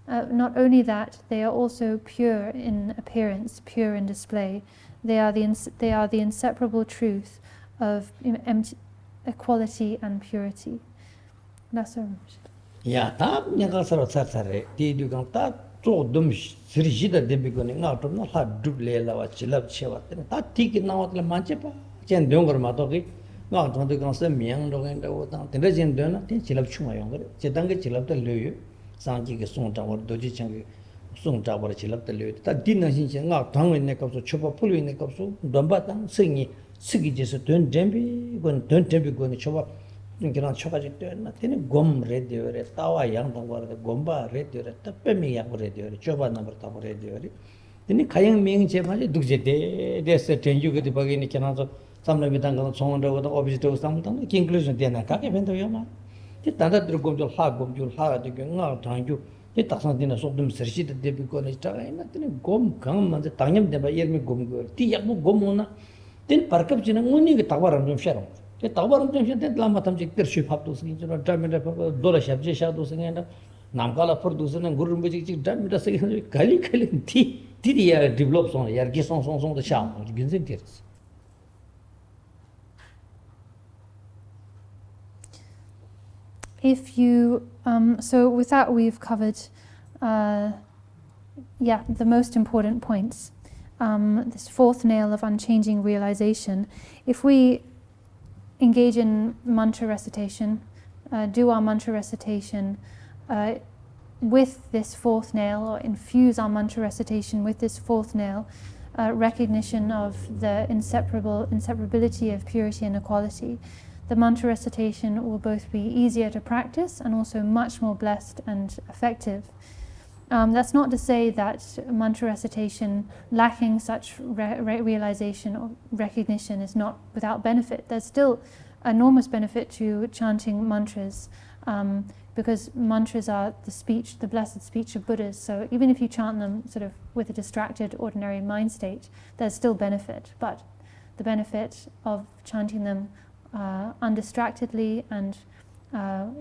Not only that, they are also pure in appearance, pure in display. They are the inseparable truth of equality and purity. That's all. Yeah, that Nagasaro Satare, did you come that to them Sirjida de beginning out of not have Dublela or Chilab Chevat. That ticket now at La Manchepa, Chen Dungar Matoki, not on the concern Miang Dog and the Wotan, the Regent Dona, Chilab Chuma younger, Chetanga Chilab the Lu, Sanji Song Tower, Doji Changi, Song Tower Chilab the Lu. That didn't sing out tongue in the cups of Chopa Pulu in the cups of Dombatan, singing, Sigi just turn Dembi, when turn Tempi going to Chopa. 그냥 초가지 때는 나한테는 곰 레디오래 따와 양동 거를 곰바 레디오래 따빼미 양 레디오래 쪼바 넘버 따고 레디오래 근데 가양 명 제마지 두제데 데스 텐주게 버기니 캐나서 삼라비당 거 총원도도 오비스도 삼당 킹클루전 되나 가게 벤도요마 이 단다들 곰줄 하 되게 나 당주 이 딱선디나 속듬 서시데 데비고네 있다가이나 근데 곰 강만데 당념 데바 예미 곰거 티약고 곰오나 된 파르캅지는 문이게 타바람 좀 셔 Tawaram Temshan Lama Tamjik Ship up to sing, Dora Shabji Shadows and Namkala producing and Guru Magic Damita second Kali Tidia develops on Yargison on the Sham, Ginzin. If you, so with that we've covered, the most important points. This fourth nail of unchanging realization. If we engage in mantra recitation, do our mantra recitation with this fourth nail, or infuse our mantra recitation with this fourth nail, recognition of the inseparability of purity and equality. The mantra recitation will both be easier to practice and also much more blessed and effective. That's not to say that mantra recitation lacking such realization or recognition is not without benefit. There's still enormous benefit to chanting mantras, because mantras are the blessed speech of Buddhas. So even if you chant them sort of with a distracted, ordinary mind state, there's still benefit. But the benefit of chanting them undistractedly and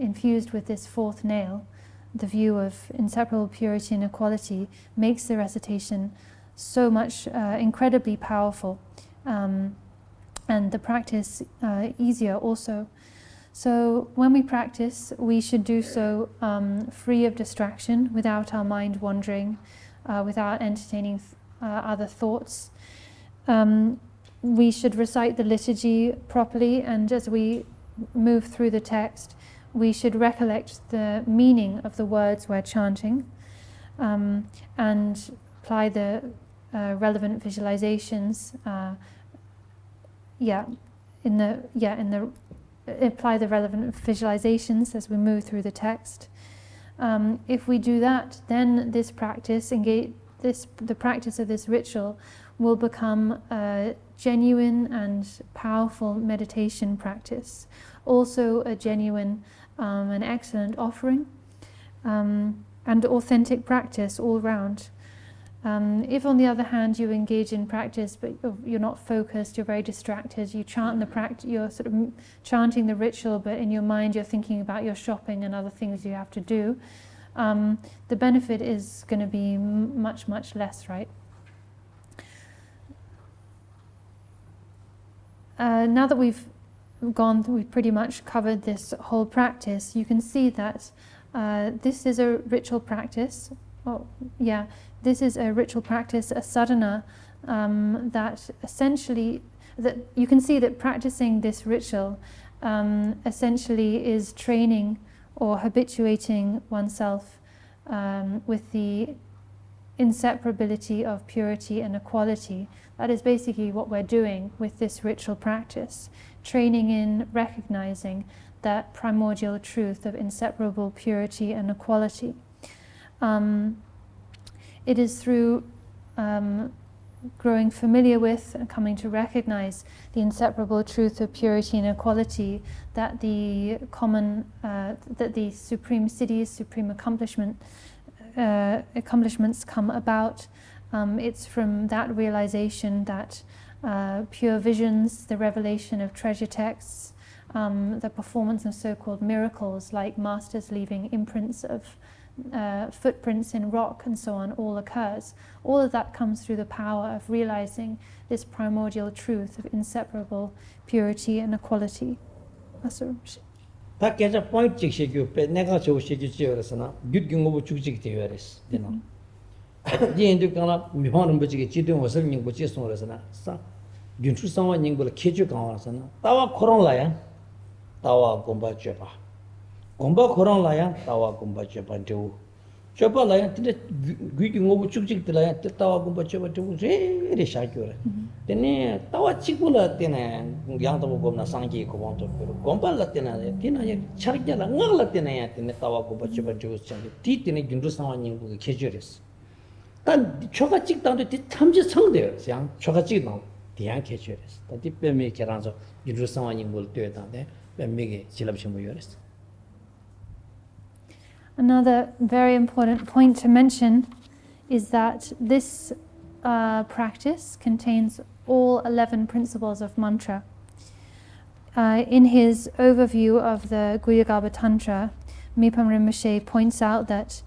infused with this fourth nail, the view of inseparable purity and equality, makes the recitation so much incredibly powerful, and the practice easier also. So when we practice, we should do so free of distraction, without our mind wandering, without entertaining other thoughts. We should recite the liturgy properly, and as we move through the text, we should recollect the meaning of the words we're chanting, and apply the relevant visualizations. Apply the relevant visualizations as we move through the text. If we do that, then this practice, the practice of this ritual, will become a genuine and powerful meditation practice. Also a genuine and excellent offering, and authentic practice all round. If on the other hand you engage in practice but you're not focused, you're very distracted, you chant you're sort of chanting the ritual, but in your mind you're thinking about your shopping and other things you have to do, the benefit is going to be much, much less, right? Now that we've pretty much covered this whole practice, you can see that this is a ritual practice. This is a ritual practice, a sadhana, that essentially, that you can see that practicing this ritual essentially is training or habituating oneself with the inseparability of purity and equality. That is basically what we're doing with this ritual practice, training in recognizing that primordial truth of inseparable purity and equality. It is through growing familiar with and coming to recognize the inseparable truth of purity and equality that the supreme siddhis, supreme accomplishments come about. It's from that realization that pure visions, the revelation of treasure texts, the performance of so-called miracles, like masters leaving imprints of footprints in rock and so on, all occurs. All of that comes through the power of realizing this primordial truth of inseparable purity and equality. 다 계좌 포인트 직시교 배 내가 저 시기 지어서나 육경고 죽직 되어야res 되나 이엔도 강나 미화는 버지게 지든 것을 닝고 지송으로서나 사 윤출 상황 닝고 계주 강화서나 따와 코로나야 따와 공부 줘봐 공부 코로나야 따와 공부 줘봐 저 줘봐라야 근데 육경고 죽직 들어야 따와 공부 줘봐 저 제일 샤교래 되네 따와 찍고라 되네 양도 보고나 상기 고방도 공부를 때나 되네 차르게라 응을 때나 되네 따와 공부 줘봐 저 뒤때네 윤출 상황 닝고 계주랬어 단 초가 찍당도 탐지 성대요. 양 초가 찍당 대한 개주였어. 또 뒷뱀이 계란서 유주 상황이 뭘 되다네. 뱀미게 질랍심 보여랬어. Another very important point to mention is that this practice contains all 11 principles of mantra. In his overview of the Guhyagarbha Tantra, Mipam Rinpoche points out that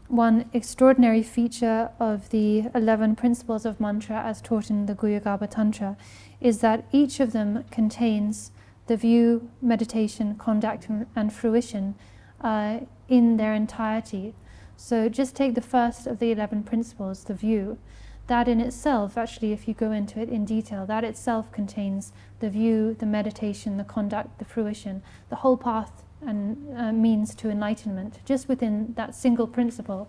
one extraordinary feature of the 11 principles of mantra as taught in the Guhyagarbha Tantra is that each of them contains the view, meditation, conduct and fruition in their entirety. So just take the first of the 11 principles, the view. That in itself, actually if you go into it in detail, that itself contains the view, the meditation, the conduct, the fruition, the whole path and means to enlightenment, just within that single principle.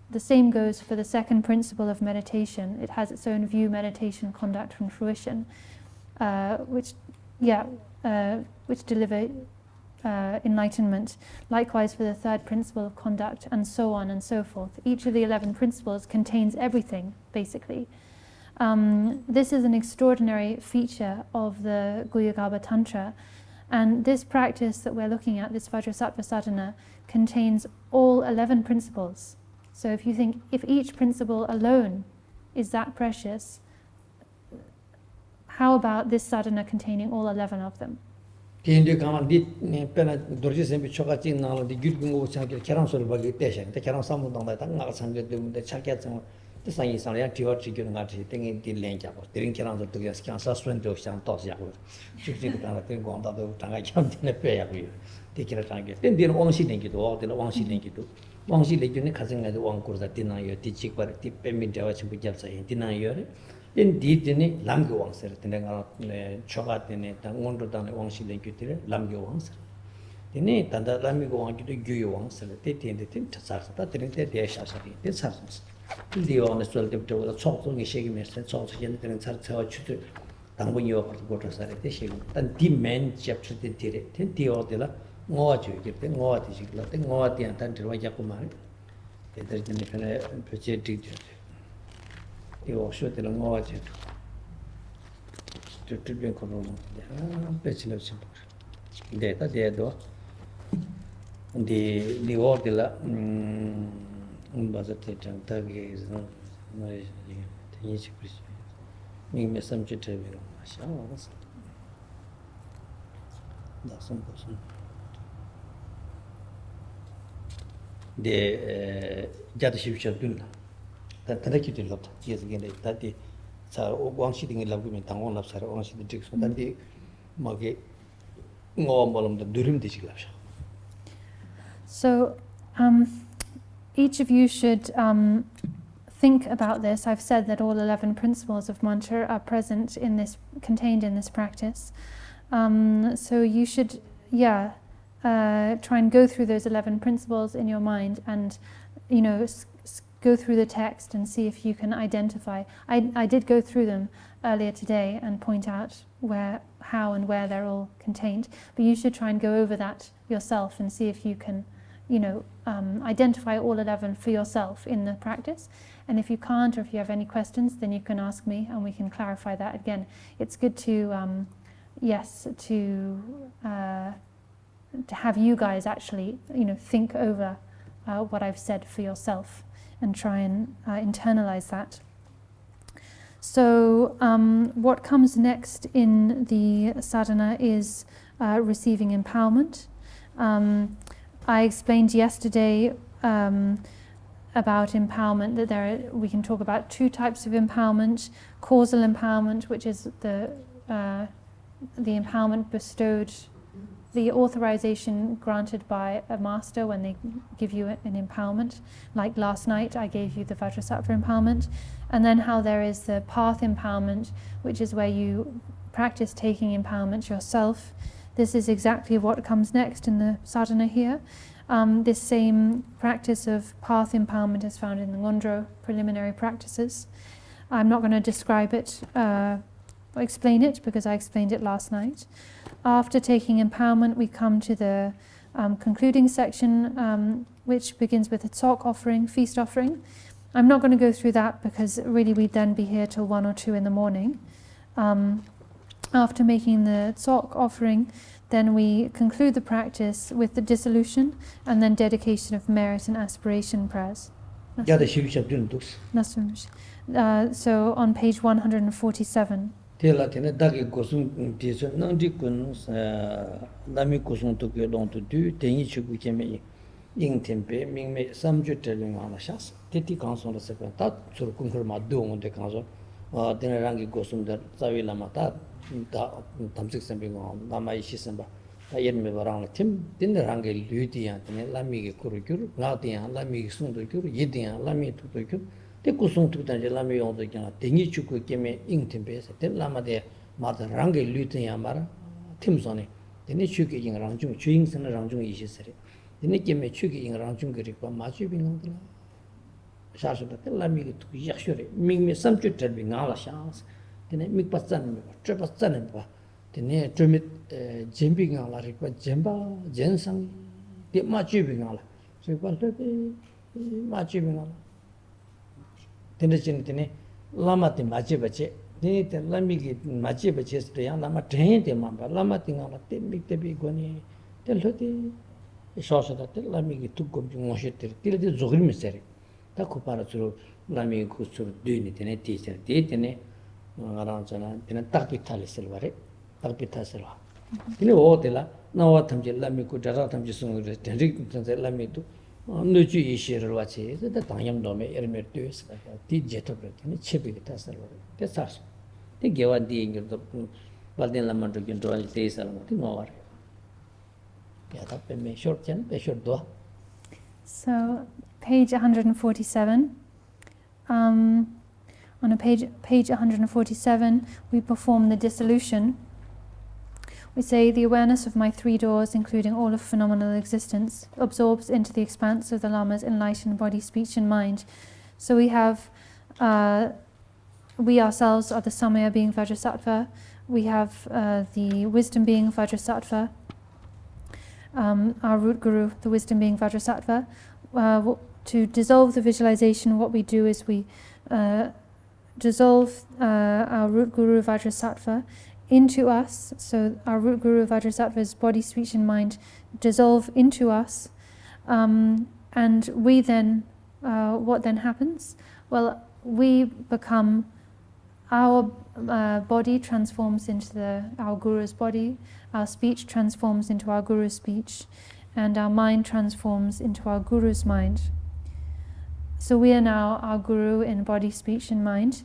The same goes for the second principle of meditation. It has its own view, meditation, conduct, and fruition, which deliver enlightenment. Likewise for the third principle of conduct, and so on and so forth. Each of the 11 principles contains everything, basically. This is an extraordinary feature of the Guhyagarbha Tantra. And this practice that we're looking at, this Vajrasattva sadhana, contains all 11 principles. So if you think, if each principle alone is that precious, how about this sadhana containing all 11 of them? 디엔도 강한 디 페나 도르지 셈비 초가 찍나로 디 규경고 창게 계란소를 버기 대신 때 계란 삼동당다 당나가 상게 되는데 차게정 상이 상량 디어 지기는 같이 땡이 딜랭자고 드링 계란소 되게 스캔서 스트렌도 상 도스야고 직직도 당가 된 공다도 당가 참되네 빼야고요 디키라 당게 땡디는 왕시랭기도 어디로 왕시랭기도 왕시랭기는 가정에도 왕고르다 디나요 디직바 디 빼민데와 전부 잡사이 디나요 된 디드니 람교 왕서 내가 초가 되네 당원도 당의 왕시랭기들 람교 왕서 디네 단다 람교 왕기도 규요 왕서 데티인데 팀 차사다 드린데 대샤사리 대사스 리오는 솔데부터 총총이 시기면서 총총이 되는 차차와 추들 당분이와 고터사리 대시고 단 디멘 챕터데 디레 디오데라 ngoajo kirte ngoati sikla te ngoati antan terwa jakumari ederjene fene project io shotela ngoajo tutubien kono pechilo simpo deta dedo di ordila bazate tantage no teni sikris mi mesam chete vero masha was da son person de jada shibcha dunla ta ki de lot yes again ta de sa wangshi ding la gu mi tang on la sa wangshi de dik so ta de mage ngom bolom de durim de chigla. So each of you should think about this. I've said that all 11 principles of mantra are present in this, contained in this practice. So you should try and go through those 11 principles in your mind and, go through the text and see if you can identify. I did go through them earlier today and point out how and where they're all contained, but you should try and go over that yourself and see if you can, identify all 11 for yourself in the practice. And if you can't, or if you have any questions, then you can ask me and we can clarify that again. It's good to have you guys actually, think over what I've said for yourself and try and internalize that. So what comes next in the sadhana is receiving empowerment. I explained yesterday about empowerment, that we can talk about two types of empowerment: causal empowerment, which is the empowerment bestowed, the authorization granted by a master when they give you an empowerment. Like last night, I gave you the Vajrasattva empowerment. And then how there is the path empowerment, which is where you practice taking empowerment yourself. This is exactly what comes next in the sadhana here. This same practice of path empowerment is found in the Ngondro preliminary practices. I'm not going to describe it or explain it because I explained it last night. After taking empowerment, we come to the concluding section, which begins with a tsok offering, feast offering. I'm not going to go through that because really we'd then be here till 1 or 2 in the morning. After making the tsok offering, then we conclude the practice with the dissolution and then dedication of merit and aspiration prayers. So on page 147. Tela tene dagi gosung tiso nangdi kun lami gosung to kyo dong to du tengi chugu keme ing tempe mingme samju teling ala shas teti kansong la sepen ta sur kunkur ma do ngonde kanso tene rangi gosung da zawi lama ta tamsik sembe ngon lama ishi semba ta yerme barang tim tene rangi ludi ya tene lami ge kuru kyuru ngati ya lami ge sung to kyuru yedi ya lami to kyuru te kusung tukdan je lami yong to kyana tengi chuku keme ing tempe se te lama de mada rangi ludi ya mara tim sone tene chuki ing rangjung chu ing sana rangjung ishi sere tene keme chuki ing rangjung kirikwa ma chu bi ngong tila shashu da te lami ge tuku yakshore mingme samchu terbi ngala shans tene mikpa tsanim ba trepa tsanim ba tene tremit jembi ngala rikwa jemba jensang te ma chu bi ngala so kwa lobe ma chu bi ngala tene chini tene lama te ma che bache tene te lami ge ma che bache ste yang lama ten te mamba lama te ngala te mik te bi goni te lo te shosha da te lami ge tuk gom chung ngoshe tere tila te zogri mi sere ta kupara tsuru lami ge kusuru duni tene te sere te tene ngarang chana tene takpi thali silwa silwa tene oo tila nawa tamche lami ku dara tamche sungu re ten rik tamche lami tu nuju Yeshe rilwa che te tangyam dome ermer tuyo sika ti jetopre tene chepi ge ta silwa te sarsu te gewa di ingir to balden lama dhukin drowa te salama te nawa re So, page 147. On page 147, we perform the dissolution. We say, the awareness of my 3 doors, including all of phenomenal existence, absorbs into the expanse of the Lama's enlightened body, speech, and mind. So we have, we ourselves are the Samaya being Vajrasattva. We have the wisdom being Vajrasattva. Our root guru, the wisdom being Vajrasattva. To dissolve the visualization, what we do is we dissolve our root guru Vajrasattva into us. So our root guru Vajrasattva's body, speech and mind dissolve into us. And we then, what then happens? Well, we become, our body transforms into our guru's body, our speech transforms into our guru's speech, and our mind transforms into our guru's mind. So we are now our guru in body, speech and mind.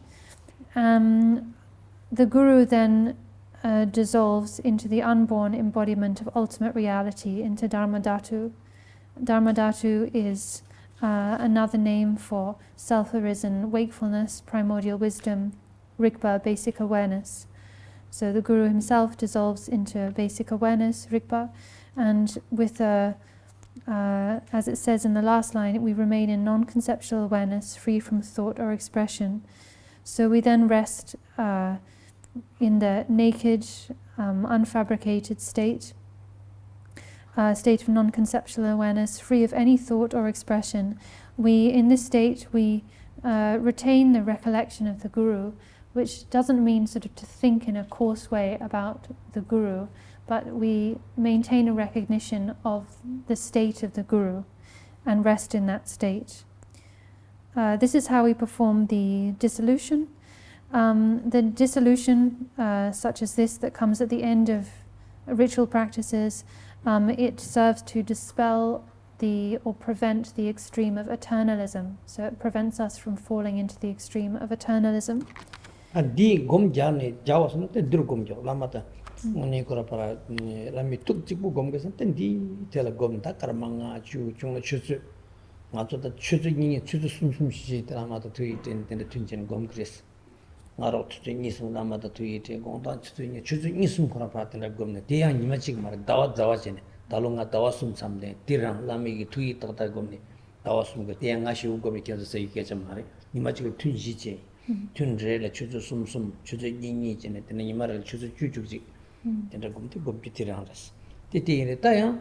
The guru then dissolves into the unborn embodiment of ultimate reality, into Dharmadhatu. Dharmadhatu is another name for self-arisen wakefulness, primordial wisdom, Rigpa, basic awareness. So the guru himself dissolves into basic awareness, Rigpa, and with as it says in the last line, we remain in non-conceptual awareness, free from thought or expression. So we then rest in the naked, unfabricated state of non-conceptual awareness, free of any thought or expression. In this state, we retain the recollection of the guru, which doesn't mean sort of to think in a coarse way about the guru, but we maintain a recognition of the state of the guru and rest in that state. This is how we perform the dissolution. The dissolution, such as this, that comes at the end of ritual practices, it serves to dispel or prevent the extreme of eternalism. So it prevents us from falling into the extreme of eternalism. Di gom jani jawasan te dur gom jaw lamata oni kora para lami tuk chibu gom gesan ten di tela gom ta karmanga chu chung chuzu ngato ta chuzu ni chuzu sum shi ta lamata tui ten tunchen gom kris ngaro tu ni sum lamata tui te gom ta chuzu ni sum kora para tela gom ne dia ni ma chig mar dawa jene dalunga dawa sum samde tirang lami gi tui ta ta gom ne dawa sum ge dia nga shi u gom ke se ke jam mare ni ma chig tun shi che Jigdrel chuzu sum chuzu ni jene tene imara chuzu jujuji tene gomti gompi tirangas titi ne taya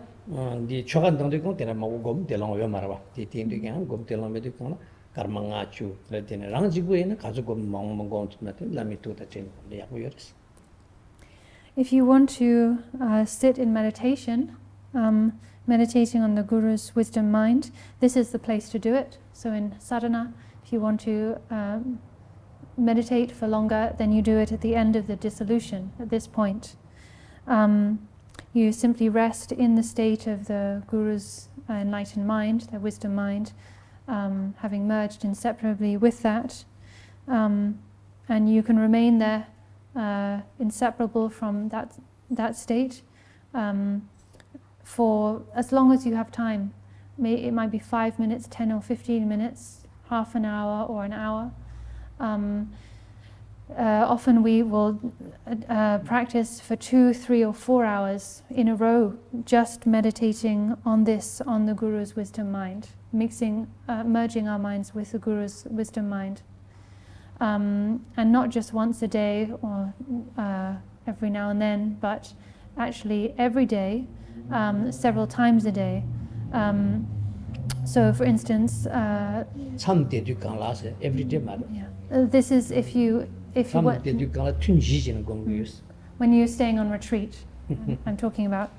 di chogan dong de gom tene ma gom de long yo marwa titi de gan gom de long me de kon karmanga chu le tene rang jigu ene kazu gom mong gom tna te lami to ta chen de ya yoris. If you want to sit in meditation, meditating on the Guru's wisdom mind, this is the place to do it. So in sadhana, if you want to meditate for longer, then you do it at the end of the dissolution, at this point. You simply rest in the state of the Guru's enlightened mind, the wisdom mind, having merged inseparably with that. And you can remain there, inseparable from that state, for as long as you have time. It might be 5 minutes, 10 or 15 minutes, half an hour or an hour. Often we will practice for 2, 3 or 4 hours in a row, just meditating on the Guru's wisdom mind, merging our minds with the Guru's wisdom mind. And not just once a day or every now and then, but actually every day, several times a day. So for instance, every day this is if you when you're staying on retreat. I'm talking about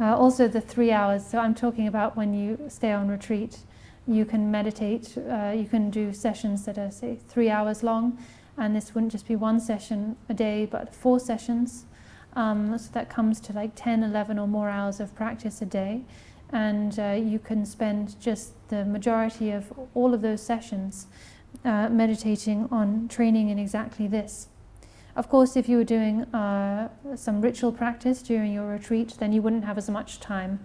also the 3 hours. So I'm talking about when you stay on retreat, you can meditate. You can do sessions that are, say, 3 hours long, and this wouldn't just be one session a day, but 4 sessions. So that comes to like 10, 11 or more hours of practice a day. And you can spend just the majority of all of those sessions meditating on training in exactly this. Of course, if you were doing some ritual practice during your retreat, then you wouldn't have as much time.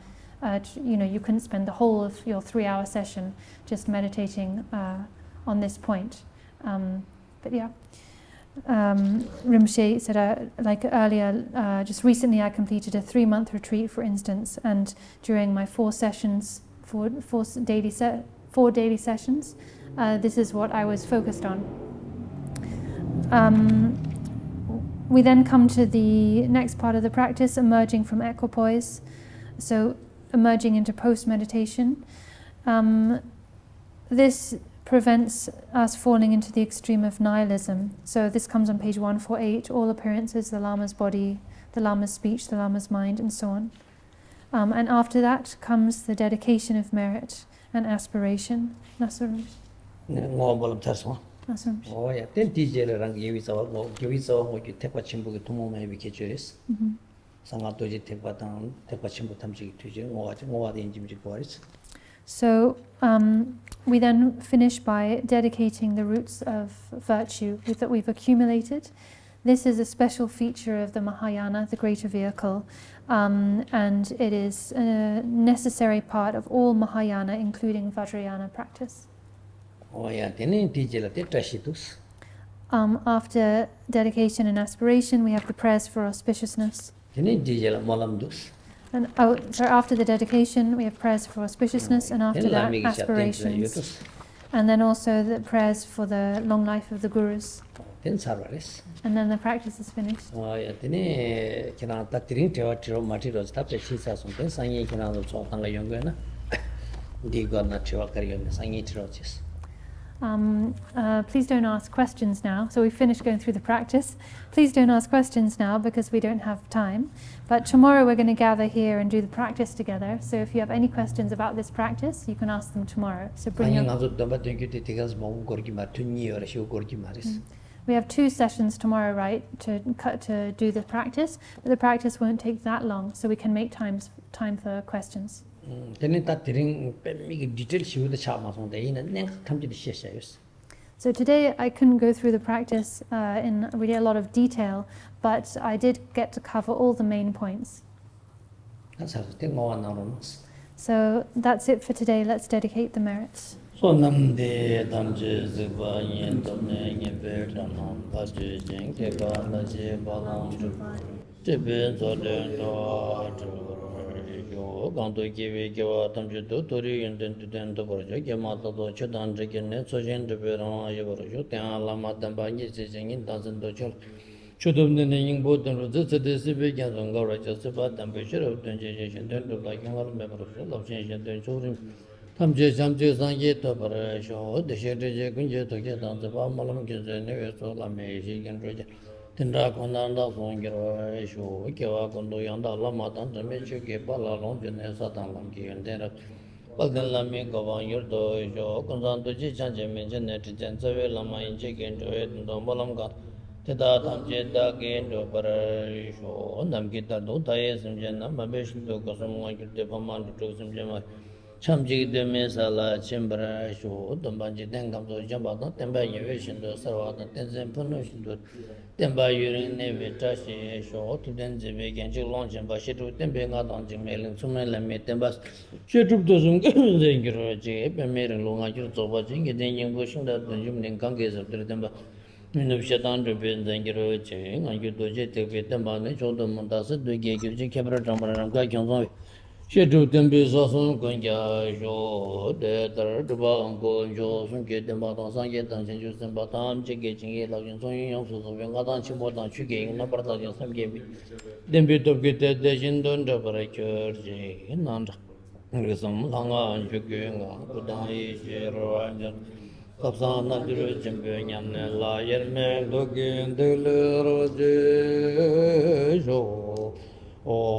You couldn't spend the whole of your 3-hour session just meditating on this point. But yeah. Rinpoche said, like earlier, just recently I completed a 3-month retreat, for instance, and during my 4 daily sessions, this is what I was focused on. We then come to the next part of the practice, emerging from equipoise, so emerging into post-meditation. This prevents us falling into the extreme of nihilism. So this comes on page 148, all appearances, the Lama's body, the Lama's speech, the Lama's mind, and so on. And after that comes the dedication of merit and aspiration. Nasarum. Oh yeah, then Dudjom rang Yeshe ki tekwa chimbu ki tumo mai bike juris. Sanga doji tekwa tang tekwa chimbu tamji ki tuje ngowa de injim ji boris. So we then finish by dedicating the roots of virtue that we've accumulated. This is a special feature of the Mahayana, the greater vehicle, and it is a necessary part of all Mahayana, including Vajrayana practice. Oh yeah, then Dudjom te tashitus. After dedication and aspiration, we have the prayers for auspiciousness. Then Dudjom molamdus. And so after the dedication, we have prayers for auspiciousness, and after that, aspirations. And then also the prayers for the long life of the Gurus. Then sarvaris. And then the practice is finished. Oh yeah, then kina tatiring tiro matiros tapte chisa son then sangi kina do so tanga yongwe na. Di gonna tiro kariyo na sangi tiro chis. Please don't ask questions now. So we finished going through the practice. Please don't ask questions now because we don't have time. But tomorrow we're going to gather here and do the practice together. So if you have any questions about this practice, you can ask them tomorrow. So bring your... We have 2 sessions tomorrow, right, to do the practice, but the practice won't take that long, so we can make time for questions. So today I couldn't go through the practice in really a lot of detail, but I did get to cover all the main points. So that's it for today. Let's dedicate the merits. So namde damje zikwa yin tomne nyebe tanam bhaje jengke ka naje balang jebe zoden do yo ganto kiwe kiwa tamje do tori yin den den do borjo ke mata do chodan je ne sojen de beran ye borjo tan lama damba ni se jengin dansen do chol chodom ne yin bo den ro ze de se be gyan zong ga ra je se ba dambe shiro den je je den do la yang al me borjo lo chen je den chorin tamje jamje sangye to para sho de she de kunje to ke dan ba malam ke je ne so la me shi gen ro je tendra kon dan da song ge ro sho ke wa kon do yang da la ma dan de me che ke ba la long je ne sa dan lam ke gen de ra ba den la me go wa yor do sho kon dan do ji chan je me je ne ti jan ze we la ma yin je gen do e do malam ga te da tamje da gen do para sho nam ki ta do da ye sim je na ma be shi do ko som ma ge de ba man do sim je ma chamjig de mesala chimbra sho dombanji dengam do jamba do temba yewe shindo sarwa do tenzen puno shindo temba yurin neve tashi sho tu den jebe genji lonjen ba shidu tembe nga don jing melin sumen la me temba shidu do zum zengiro je be merin lo nga jur zo ba jing den yin bo shinda don jum nen kang ge zo de temba minub shedan de ben zengiro je nga yu do je te be temba ne jo do mon da se do ge ge je kebra jambra ram ga kyong zo Shetu tembe sasung kunja sho de tar dhuba angko sho sung ke temba tang sang ye tang chen chu sempa tam che ke ching ye la yin song yin yang su su nga tang chi mo tang chu ke yin na par ta yin sam ke bi tembe top ke te de shin don da par chur je nan da ngi sam la nga chu ke nga ku dang yi she ro an jan kap sa na du ro chen pe nyam ne la yer me lo ke de le ro je sho Om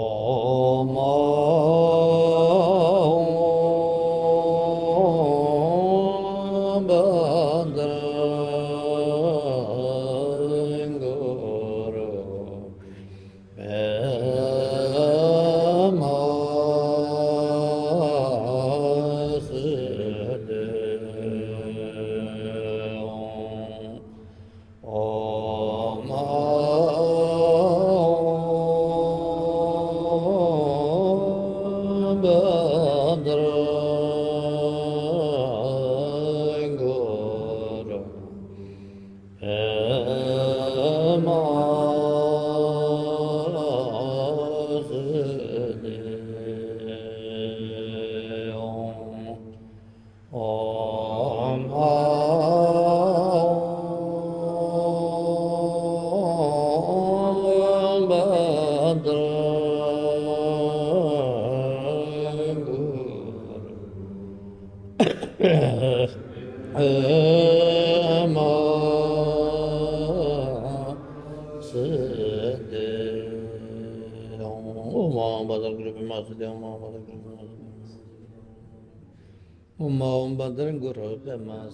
Om Badr Guru Pema